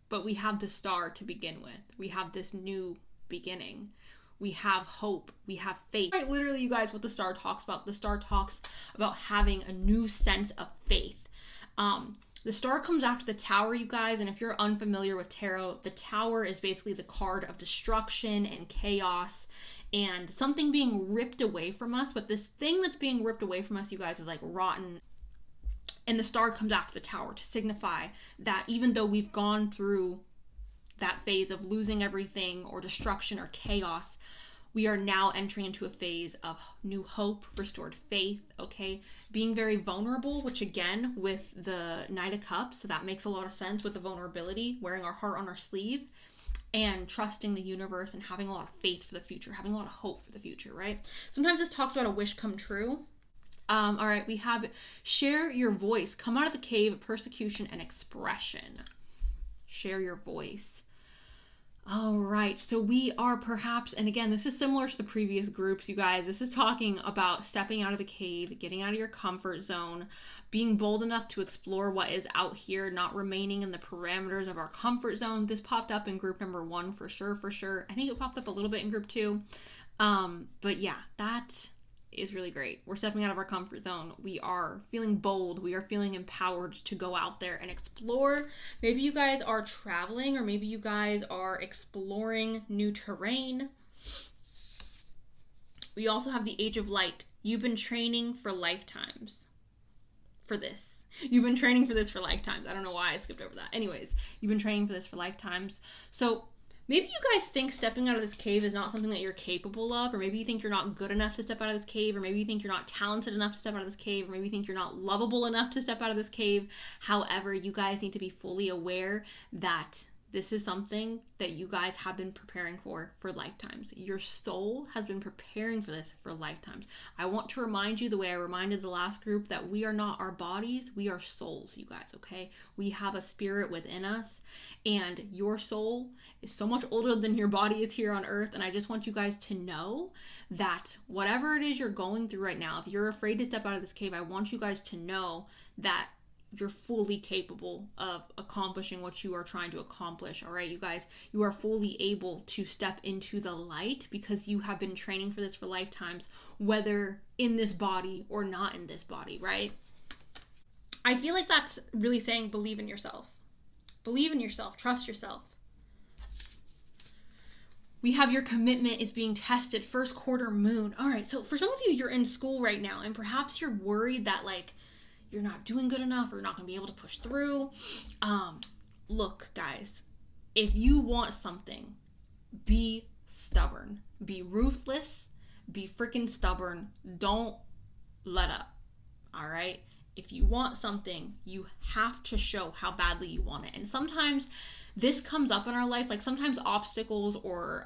but we have the Star to begin with. We have this new beginning. We have hope. We have faith. Right, literally, you guys, what the Star talks about. The Star talks about having a new sense of faith. The Star comes after the Tower, you guys, and if you're unfamiliar with tarot, the Tower is basically the card of destruction and chaos and something being ripped away from us. But this thing that's being ripped away from us, you guys, is like rotten. And the Star comes after the Tower to signify that even though we've gone through that phase of losing everything or destruction or chaos, we are now entering into a phase of new hope, restored faith, okay? Being very vulnerable, which again, with the Knight of Cups, so that makes a lot of sense with the vulnerability, wearing our heart on our sleeve, and trusting the universe and having a lot of faith for the future, having a lot of hope for the future, right? Sometimes this talks about a wish come true. All right, we have share your voice. Come out of the cave of persecution and expression. Share your voice. All right, so we are perhaps, and again, this is similar to the previous groups, you guys. This is talking about stepping out of the cave, getting out of your comfort zone, being bold enough to explore what is out here, not remaining in the parameters of our comfort zone. This popped up in group number 1 for sure. I think it popped up a little bit in group 2. But yeah, that is really great. We're stepping out of our comfort zone. We are feeling bold. We are feeling empowered to go out there and explore. Maybe you guys are traveling, or maybe you guys are exploring new terrain. We also have the Age of Light. You've been training for lifetimes for this. You've been training for this for lifetimes. I don't know why I skipped over that. Anyways, you've been training for this for lifetimes. So maybe you guys think stepping out of this cave is not something that you're capable of, or maybe you think you're not good enough to step out of this cave, or maybe you think you're not talented enough to step out of this cave, or maybe you think you're not lovable enough to step out of this cave. However, you guys need to be fully aware that this is something that you guys have been preparing for lifetimes. Your soul has been preparing for this for lifetimes. I want to remind you, the way I reminded the last group, that we are not our bodies, we are souls, you guys, okay? We have a spirit within us, and your soul is so much older than your body is here on earth. And I just want you guys to know that whatever it is you're going through right now, if you're afraid to step out of this cave, I want you guys to know that you're fully capable of accomplishing what you are trying to accomplish. All right, you guys, you are fully able to step into the light because you have been training for this for lifetimes, whether in this body or not in this body, right? I feel like that's really saying believe in yourself. Believe in yourself, trust yourself. We have your commitment is being tested, first quarter moon. All right, so for some of you, you're in school right now, and perhaps you're worried that like you're not doing good enough, or you're not going to be able to push through. Look, guys, if you want something, be stubborn, be ruthless, be freaking stubborn. Don't let up. All right. If you want something, you have to show how badly you want it. And sometimes this comes up in our life, like sometimes obstacles or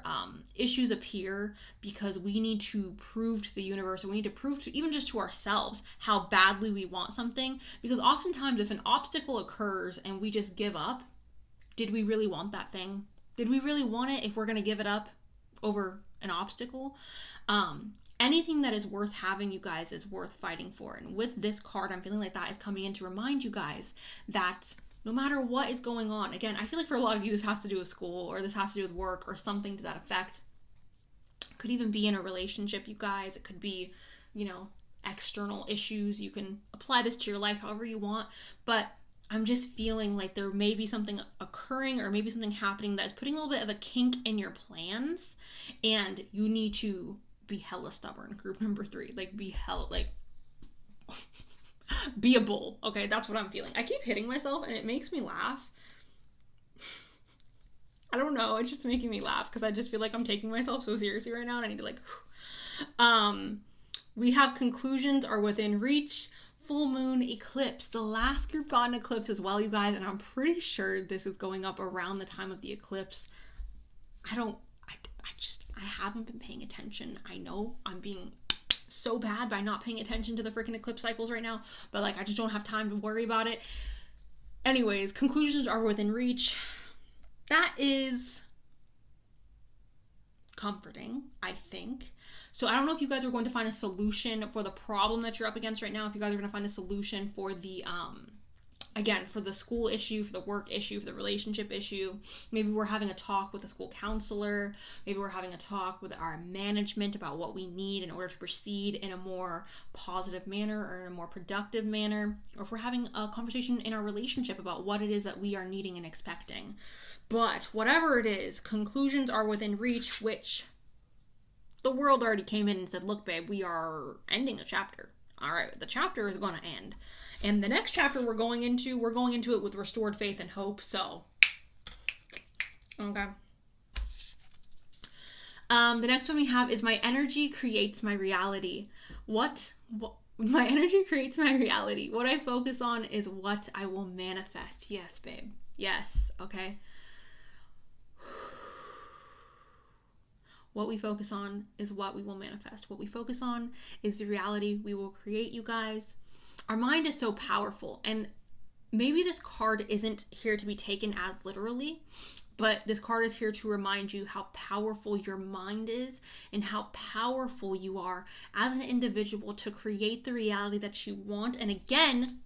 issues appear because we need to prove to the universe, or we need to prove to even just to ourselves how badly we want something. Because oftentimes if an obstacle occurs and we just give up, did we really want that thing? Did we really want it if we're going to give it up over an obstacle? Anything that is worth having, you guys, is worth fighting for. And with this card, I'm feeling like that is coming in to remind you guys that no matter what is going on, again, I feel like for a lot of you, this has to do with school, or this has to do with work, or something to that effect. It could even be in a relationship, you guys. It could be, external issues. You can apply this to your life however you want, but I'm just feeling like there may be something occurring, or maybe something happening that is putting a little bit of a kink in your plans, and you need to be hella stubborn. Group number 3, be hella, be a bull. Okay, that's what I'm feeling. I keep hitting myself and it makes me laugh. I don't know, it's just making me laugh because I just feel like I'm taking myself so seriously right now, and I need to we have conclusions are within reach, full moon, eclipse. The last group got an eclipse as well, you guys, and I'm pretty sure this is going up around the time of the eclipse. I haven't been paying attention. I know I'm being so bad by not paying attention to the freaking eclipse cycles right now, but I just don't have time to worry about it. Anyways, conclusions are within reach. That is comforting, I think. So I don't know if you guys are going to find a solution for the problem that you're up against right now, if you guys are going to find a solution for the again, for the school issue, for the work issue, for the relationship issue. Maybe we're having a talk with a school counselor. Maybe we're having a talk with our management about what we need in order to proceed in a more positive manner, or in a more productive manner. Or if we're having a conversation in our relationship about what it is that we are needing and expecting. But whatever it is, conclusions are within reach, which the world already came in and said, look, babe, we are ending a chapter. All right, the chapter is going to end. And the next chapter we're going into it with restored faith and hope. So, okay. The next one we have is my energy creates my reality. What? My energy creates my reality. What I focus on is what I will manifest. Yes, babe. Yes. Okay. What we focus on is what we will manifest. What we focus on is the reality we will create, you guys. Our mind is so powerful, and maybe this card isn't here to be taken as literally, but this card is here to remind you how powerful your mind is and how powerful you are as an individual to create the reality that you want. And again,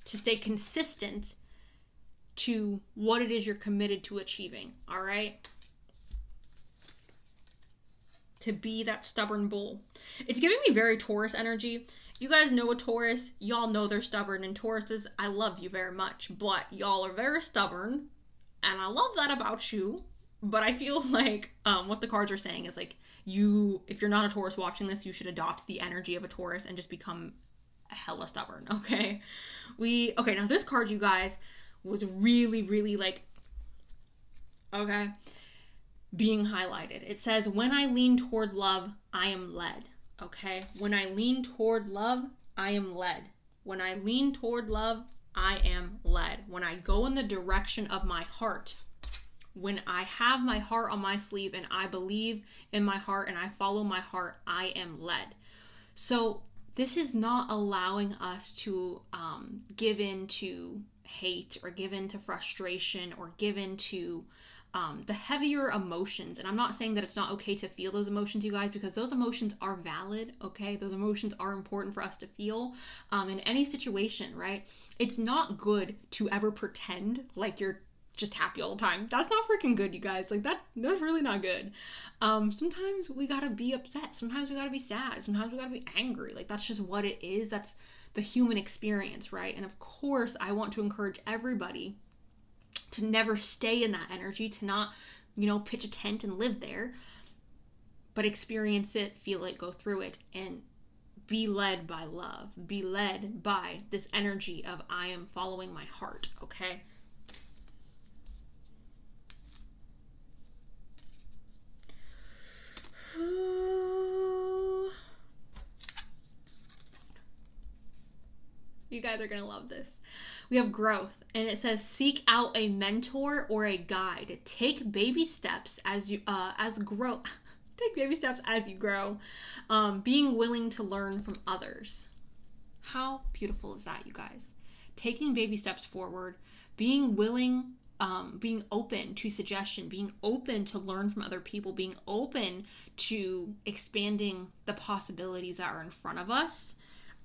to stay consistent to what it is you're committed to achieving, all right? To be that stubborn bull. It's giving me very Taurus energy. You guys know a Taurus, y'all know they're stubborn, and Tauruses, I love you very much, but y'all are very stubborn, and I love that about you. but I feel like what the cards are saying is like, if you're not a Taurus watching this, you should adopt the energy of a Taurus and just become hella stubborn, okay? Now this card, you guys, was really, really like, okay, being highlighted. It says, when I lean toward love, I am led, okay? When I lean toward love, I am led. When I lean toward love, I am led. When I go in the direction of my heart, when I have my heart on my sleeve and I believe in my heart and I follow my heart, I am led. So this is not allowing us to give in to hate or give in to frustration or give in to the heavier emotions. And I'm not saying that it's not okay to feel those emotions, you guys, because those emotions are valid, okay? Those emotions are important for us to feel in any situation, right? It's not good to ever pretend like you're just happy all the time. That's not freaking good, you guys. Like that's really not good. Sometimes we gotta be upset. Sometimes we gotta be sad. Sometimes we gotta be angry. Like that's just what it is. That's the human experience, right? And of course, I want to encourage everybody to never stay in that energy, to not, pitch a tent and live there, but experience it, feel it, go through it, and be led by love. Be led by this energy of I am following my heart, okay? You guys are gonna love this. We have growth, and it says seek out a mentor or a guide. Take baby steps as you grow. Take baby steps as you grow. Being willing to learn from others. How beautiful is that, you guys? Taking baby steps forward, being willing, being open to suggestion, being open to learn from other people, being open to expanding the possibilities that are in front of us.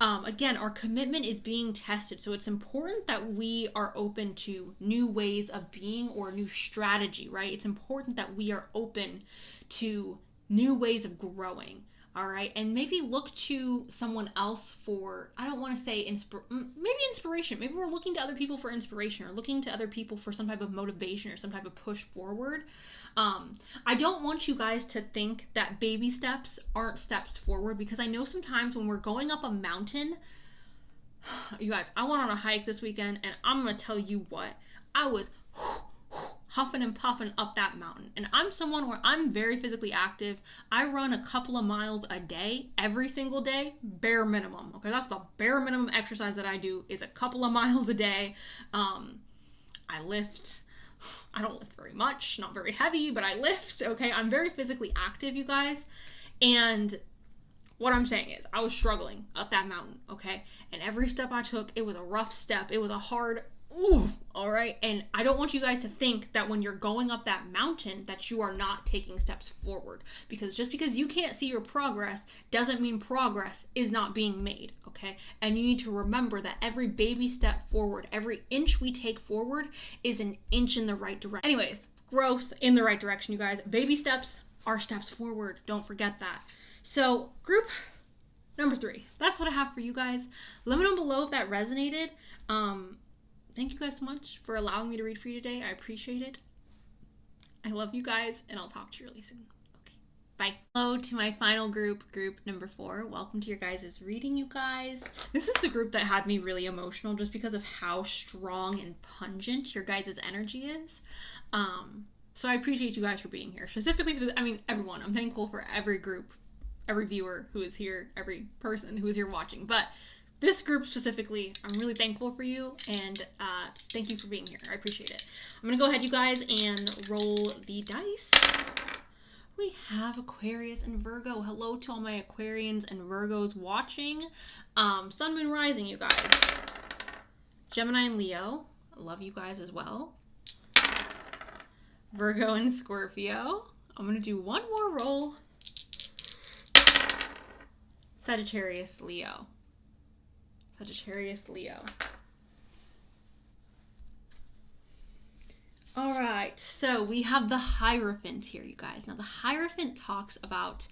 Again, our commitment is being tested, so it's important that we are open to new ways of being or new strategy, right? It's important that we are open to new ways of growing, all right? And maybe look to someone else for, I don't want to say maybe inspiration. Maybe we're looking to other people for inspiration or looking to other people for some type of motivation or some type of push forward. I don't want you guys to think that baby steps aren't steps forward, because I know sometimes when we're going up a mountain, you guys, I went on a hike this weekend and I'm going to tell you what, I was huffing and puffing up that mountain. And I'm someone where I'm very physically active. I run a couple of miles a day, every single day, bare minimum. Okay, that's the bare minimum exercise that I do, is a couple of miles a day. I lift. I don't lift very much, not very heavy, but I lift, okay? I'm very physically active, you guys. And what I'm saying is, I was struggling up that mountain, okay? And every step I took, it was a rough step. It was a hard, all right? And I don't want you guys to think that when you're going up that mountain that you are not taking steps forward. Because just because you can't see your progress doesn't mean progress is not being made, okay? And you need to remember that every baby step forward, every inch we take forward is an inch in the right direction. Anyways, growth in the right direction, you guys. Baby steps are steps forward. Don't forget that. So, group number 3. That's what I have for you guys. Let me know below if that resonated. Thank you guys so much for allowing me to read for you today. I appreciate it. I love you guys, and I'll talk to you really soon. Okay, bye. Hello to my final group number 4. Welcome to your guys' reading, you guys. This is the group that had me really emotional just because of how strong and pungent your guys' energy is. So I appreciate you guys for being here. Specifically for everyone. I'm thankful for every group, every viewer who is here, every person who is here watching. But this group specifically, I'm really thankful for you, and thank you for being here. I appreciate it. I'm going to go ahead, you guys, and roll the dice. We have Aquarius and Virgo. Hello to all my Aquarians and Virgos watching. Sun, Moon, Rising, you guys. Gemini and Leo. I love you guys as well. Virgo and Scorpio. I'm going to do one more roll. Sagittarius, Leo. Sagittarius, Leo. All right, so we have the Hierophant here, you guys. Now, the Hierophant talks about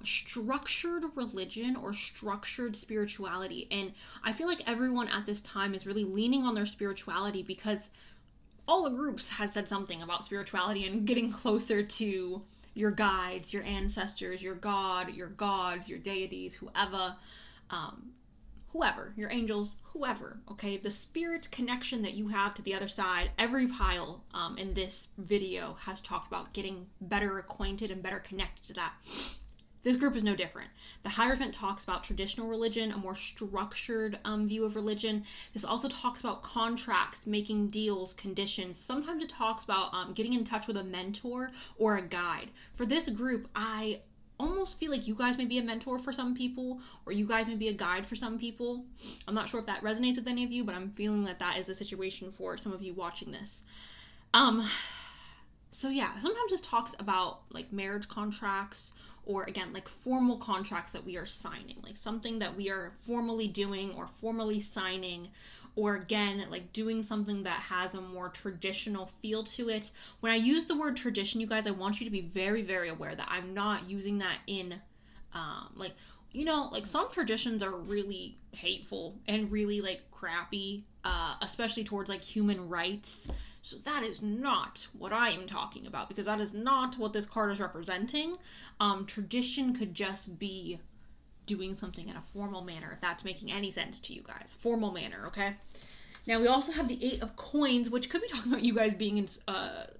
structured religion or structured spirituality. And I feel like everyone at this time is really leaning on their spirituality because all the groups has said something about spirituality and getting closer to your guides, your ancestors, your God, your gods, your deities, whoever, your angels, whoever, okay? The spirit connection that you have to the other side, every pile in this video has talked about getting better acquainted and better connected to that. This group is no different. The Hierophant talks about traditional religion, a more structured view of religion. This also talks about contracts, making deals, conditions. Sometimes it talks about getting in touch with a mentor or a guide. For this group, I almost feel like you guys may be a mentor for some people, or you guys may be a guide for some people. I'm not sure if that resonates with any of you, but I'm feeling that that is a situation for some of you watching this. So yeah, sometimes this talks about like marriage contracts, or again, like formal contracts that we are signing, like something that we are formally doing or formally signing, or again, like doing something that has a more traditional feel to it. When I use the word tradition, you guys, I want you to be very, very aware that I'm not using that in, like, you know, like some traditions are really hateful and really like crappy, especially towards like human rights. So that is not what I am talking about, because that is not what this card is representing. Tradition could just be doing something in a formal manner, if that's making any sense to you guys. Formal manner, okay? Now we also have the 8 of Coins, which could be talking about you guys being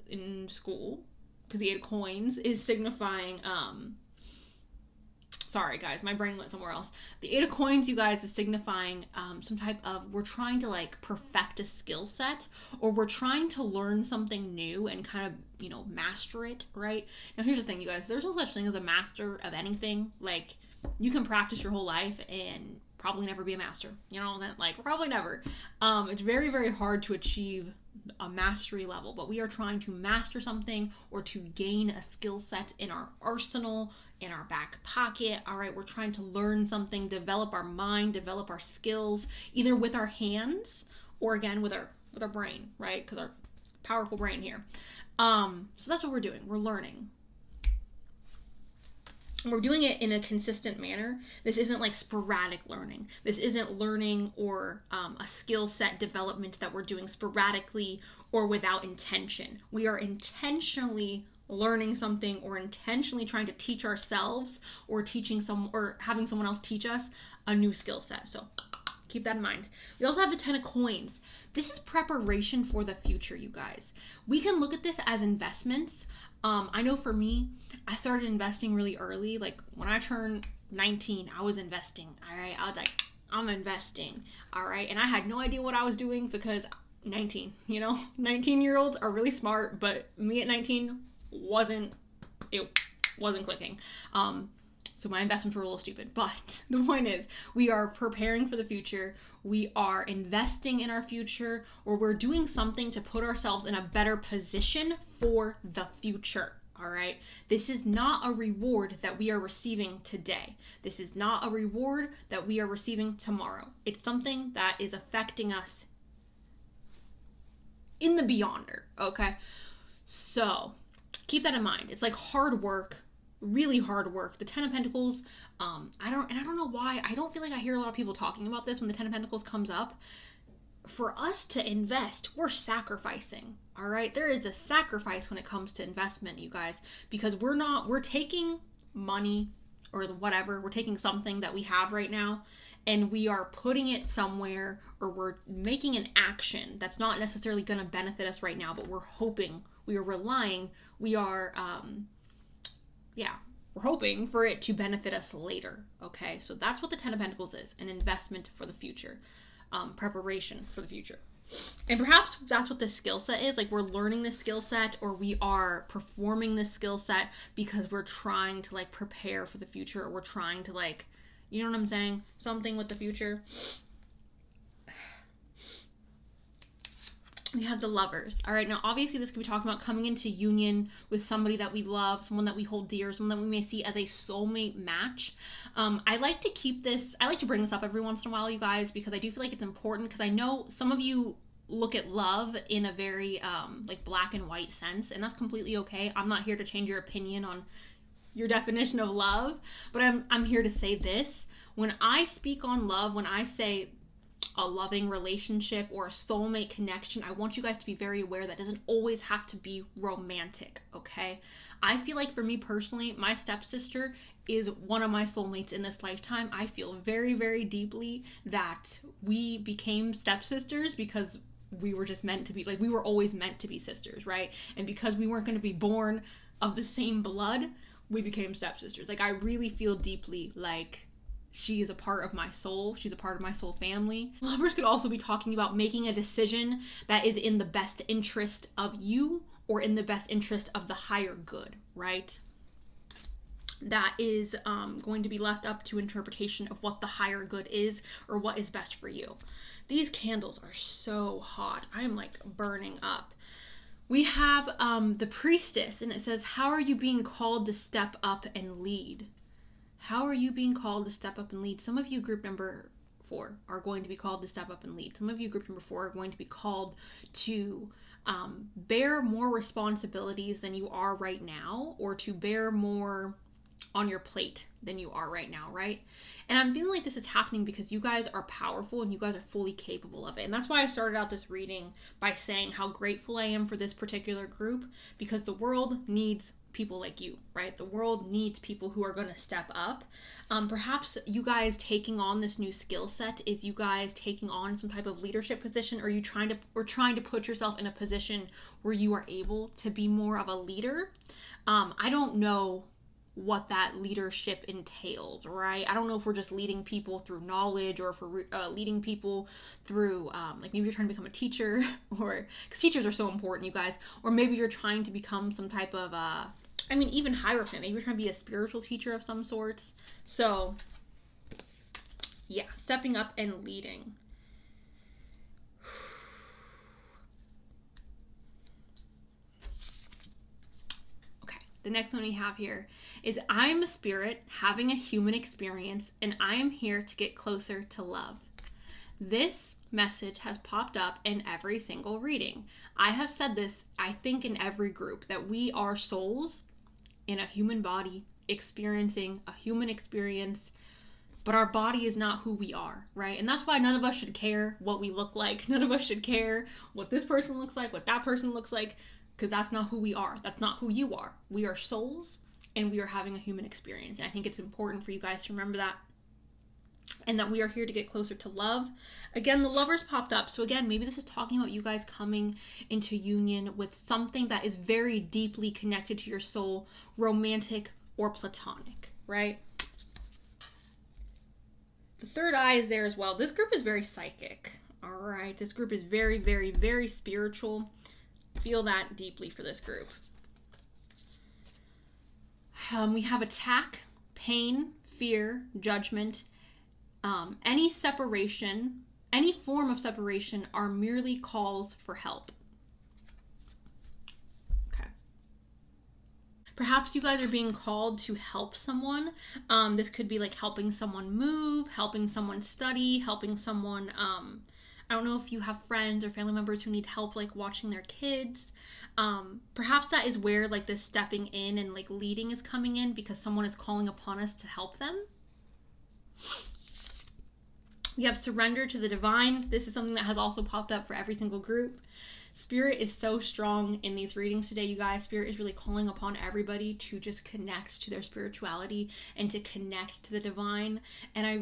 in school, because the 8 of Coins is signifying, sorry guys, my brain went somewhere else. The 8 of Coins, you guys, is signifying some type of, we're trying to like perfect a skill set, or we're trying to learn something new and kind of, you know, master it, right? Now here's the thing, you guys, there's no such thing as a master of anything. Like, you can practice your whole life and probably never be a master, you know, like probably never. It's very, very hard to achieve a mastery level, but we are trying to master something or to gain a skill set in our arsenal, in our back pocket. All right, we're trying to learn something, develop our mind, develop our skills, either with our hands or again with our brain, right? Because our powerful brain here. So that's what we're doing. We're learning. We're doing it in a consistent manner. This isn't like sporadic learning. This isn't learning or a skill set development that we're doing sporadically or without intention. We are intentionally learning something, or intentionally trying to teach ourselves, or having someone else teach us a new skill set. So keep that in mind. We also have the 10 of Coins. This is preparation for the future, you guys. We can look at this as investments. I know for me, I started investing really early. Like when I turned 19, I was investing. All right. I was like, I'm investing. All right. And I had no idea what I was doing, because 19, you know, 19-year-olds are really smart, but me at 19 wasn't clicking. So my investments were a little stupid, but the point is, we are preparing for the future. We are investing in our future, or we're doing something to put ourselves in a better position for the future. All right. This is not a reward that we are receiving today. This is not a reward that we are receiving tomorrow. It's something that is affecting us in the beyonder. Okay. So keep that in mind. It's like hard work, really hard work. The 10 of Pentacles, I don't know why. I don't feel like I hear a lot of people talking about this when the 10 of Pentacles comes up. For us to invest, we're sacrificing. All right. There is a sacrifice when it comes to investment, you guys, because we're taking money or whatever. We're taking something that we have right now and we are putting it somewhere, or we're making an action that's not necessarily going to benefit us right now, but we're hoping, we are relying, we are, we're hoping for it to benefit us later. Okay. So that's what the 10 of Pentacles is, an investment for the future. Preparation for the future. And perhaps that's what the skill set is. Like, we're learning this skill set, or we are performing this skill set because we're trying to like prepare for the future, or we're trying to like, you know what I'm saying? Something with the future. We have the Lovers. All right. Now, obviously, this could be talking about coming into union with somebody that we love, someone that we hold dear, someone that we may see as a soulmate match. I like to bring this up every once in a while, you guys, because I do feel like it's important, because I know some of you look at love in a very like black and white sense, and that's completely okay. I'm not here to change your opinion on your definition of love, but I'm here to say this. When I speak on love, when I say a loving relationship or a soulmate connection, I want you guys to be very aware that doesn't always have to be romantic, okay? I feel like for me personally, my stepsister is one of my soulmates in this lifetime. I feel very, very deeply that we became stepsisters because we were just meant to be, like, we were always meant to be sisters, right? And because we weren't going to be born of the same blood, we became stepsisters. Like, I really feel deeply like she is a part of my soul. She's a part of my soul family. Lovers could also be talking about making a decision that is in the best interest of you or in the best interest of the higher good, right? That is going to be left up to interpretation of what the higher good is or what is best for you. These candles are so hot. I am like burning up. We have the priestess, and it says, how are you being called to step up and lead? How are you being called to step up and lead? Some of you, group number 4, are going to be called to step up and lead. Some of you, group number 4, are going to be called to bear more responsibilities than you are right now, or to bear more on your plate than you are right now, right? And I'm feeling like this is happening because you guys are powerful and you guys are fully capable of it. And that's why I started out this reading by saying how grateful I am for this particular group, because the world needs people like you, right? The world needs people who are going to step up. Perhaps you guys taking on this new skill set is you guys taking on some type of leadership position, or you trying to put yourself in a position where you are able to be more of a leader. I don't know what that leadership entails, right? I don't know if we're just leading people through knowledge, or if we're leading people through, like, maybe you're trying to become a teacher, or, because teachers are so important, you guys, or maybe you're trying to become some type of, even hierophant, maybe you're trying to be a spiritual teacher of some sorts. So, yeah, stepping up and leading. The next one we have here is, I am a spirit having a human experience, and I am here to get closer to love. This message has popped up in every single reading. I have said this, I think, in every group, that we are souls in a human body experiencing a human experience, but our body is not who we are, right? And that's why none of us should care what we look like. None of us should care what this person looks like, what that person looks like, because that's not who we are. That's not who you are. We are souls, and we are having a human experience. And I think it's important for you guys to remember that, and that we are here to get closer to love. Again, the Lovers popped up. So again, maybe this is talking about you guys coming into union with something that is very deeply connected to your soul, romantic or platonic, right? The third eye is there as well. This group is very psychic, all right? This group is very, very, very spiritual. Feel that deeply for this group. We have attack, pain, fear, judgment. Any separation, any form of separation, are merely calls for help. Okay. Perhaps you guys are being called to help someone. This could be like helping someone move, helping someone study, helping someone, I don't know if you have friends or family members who need help, like watching their kids. Perhaps that is where, like, this stepping in and, like, leading is coming in, because someone is calling upon us to help them. We have surrender to the divine. This is something that has also popped up for every single group. Spirit is so strong in these readings today, you guys. Spirit is really calling upon everybody to just connect to their spirituality and to connect to the divine. And I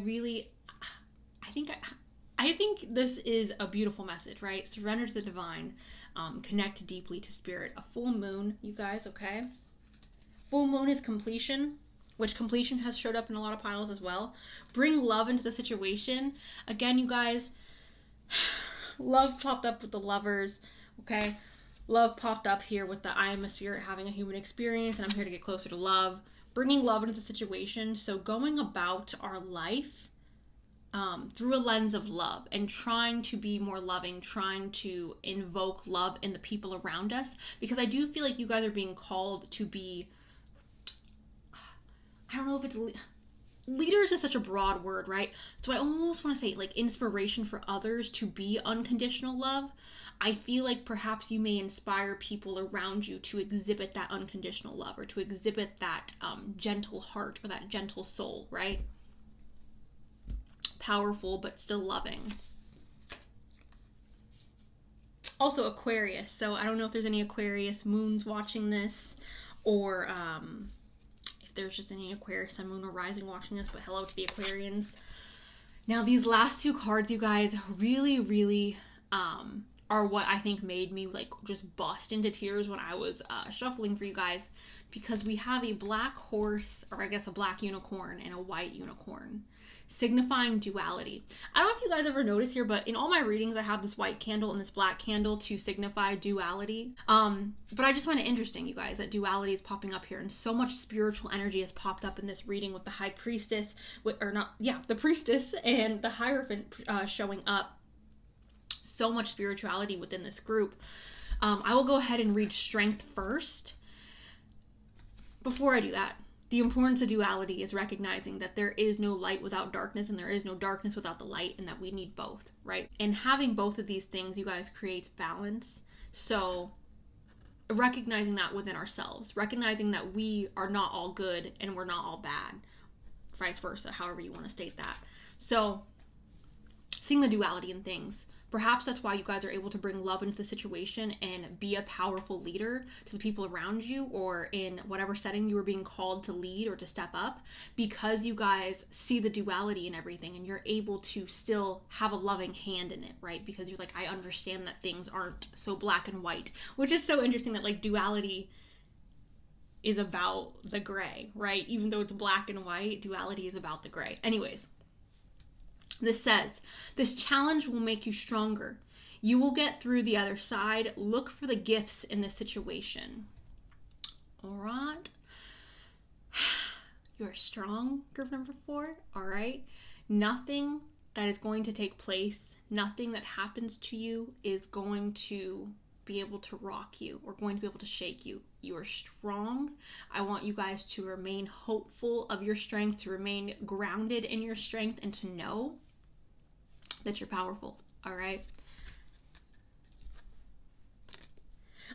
think this is a beautiful message, right? Surrender to the divine, connect deeply to spirit. A full moon, you guys, okay? Full moon is completion, which completion has showed up in a lot of piles as well. Bring love into the situation. Again, you guys, love popped up with the Lovers, okay? Love popped up here with the I am a spirit having a human experience, and I'm here to get closer to love. Bringing love into the situation, so going about our life through a lens of love and trying to be more loving, trying to invoke love in the people around us, because I do feel like you guys are being called to be, I don't know if it's, leaders is such a broad word, right? So I almost want to say, like, inspiration for others to be unconditional love. I feel like perhaps you may inspire people around you to exhibit that unconditional love, or to exhibit that gentle heart, or that gentle soul, right? Powerful, but still loving. Also Aquarius. So I don't know if there's any Aquarius moons watching this, or if there's just any Aquarius sun, moon, or rising watching this, but hello to the Aquarians. Now these last two cards, you guys, really are what I think made me like just bust into tears when I was shuffling for you guys, because we have a black horse, or I guess a black unicorn, and a white unicorn, signifying duality. I don't know if you guys ever notice here, but in all my readings I have this white candle and this black candle to signify duality. But I just find it interesting, you guys, that duality is popping up here, and so much spiritual energy has popped up in this reading with the high priestess, the priestess and the Hierophant showing up. So much spirituality within this group. I will go ahead and read strength first. Before I do that, the importance of duality is recognizing that there is no light without darkness, and there is no darkness without the light, and that we need both, right? And having both of these things, you guys, creates balance. So recognizing that within ourselves, recognizing that we are not all good and we're not all bad, vice versa, however you want to state that. So seeing the duality in things. Perhaps that's why you guys are able to bring love into the situation and be a powerful leader to the people around you, or in whatever setting you are being called to lead or to step up, because you guys see the duality in everything and you're able to still have a loving hand in it, right? Because you're like, I understand that things aren't so black and white, which is so interesting that like duality is about the gray, right? Even though it's black and white, duality is about the gray. Anyways. This says, this challenge will make you stronger. You will get through the other side. Look for the gifts in this situation. All right. You're strong, group number 4. All right. Nothing that is going to take place, nothing that happens to you is going to be able to rock you or going to be able to shake you. You are strong. I want you guys to remain hopeful of your strength, to remain grounded in your strength, and to know that you're powerful. All right.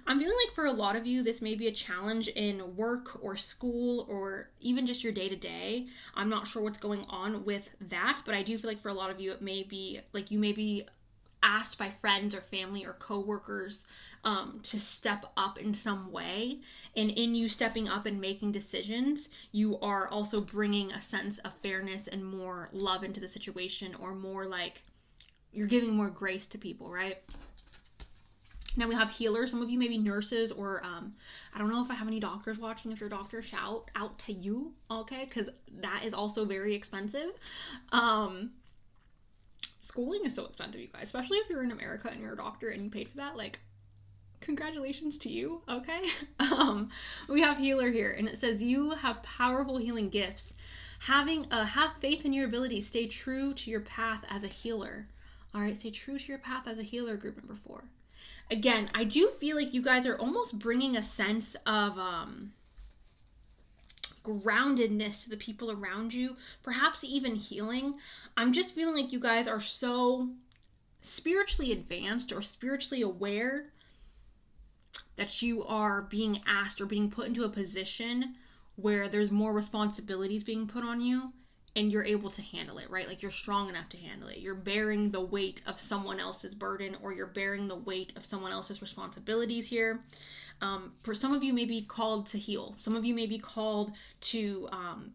I'm feeling like for a lot of you, this may be a challenge in work or school or even just your day-to-day. I'm not sure what's going on with that, but I do feel like for a lot of you, it may be like you may be asked by friends or family or coworkers to step up in some way. And in you stepping up and making decisions, you are also bringing a sense of fairness and more love into the situation, or more like you're giving more grace to people, right? Now we have healers. Some of you may be nurses, or I don't know if I have any doctors watching. If you're a doctor, shout out to you, okay? Because that is also very expensive. Schooling is so expensive, you guys, especially if you're in America and you're a doctor and you paid for that. Like, congratulations to you, okay? We have healer here, and it says you have powerful healing gifts. Have faith in your abilities. Stay true to your path as a healer. All right, stay true to your path as a healer, group number 4. Again, I do feel like you guys are almost bringing a sense of groundedness to the people around you, perhaps even healing. I'm just feeling like you guys are so spiritually advanced or spiritually aware that you are being asked or being put into a position where there's more responsibilities being put on you, and you're able to handle it, right? Like you're strong enough to handle it. You're bearing the weight of someone else's burden, or you're bearing the weight of someone else's responsibilities here. For some of you may be called to heal. Some of you may be called to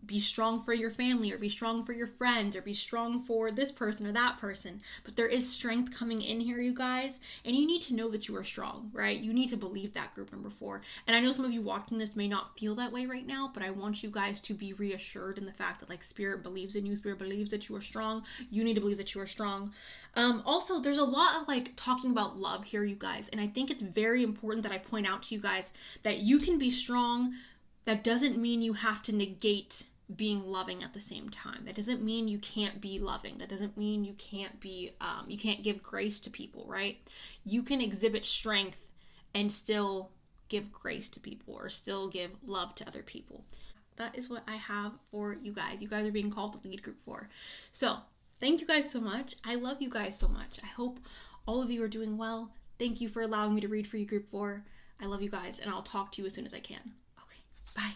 be strong for your family, or be strong for your friends, or be strong for this person or that person. But there is strength coming in here, you guys, and you need to know that you are strong, right? You need to believe that, group number 4. And I know some of you watching this may not feel that way right now, but I want you guys to be reassured in the fact that like Spirit believes in you. Spirit believes that you are strong. You need to believe that you are strong. Also, there's a lot of like talking about love here, you guys, and I think it's very important that I point out to you guys that you can be strong. That doesn't mean you have to negate being loving at the same time. That doesn't mean you can't be loving. That doesn't mean you can't be you can't give grace to people, right? You can exhibit strength and still give grace to people, or still give love to other people. That is what I have for you guys. You guys are being called to lead group 4. So thank you guys so much. I love you guys so much. I hope all of you are doing well. Thank you for allowing me to read for you, group 4. I love you guys, and I'll talk to you as soon as I can. Okay, bye.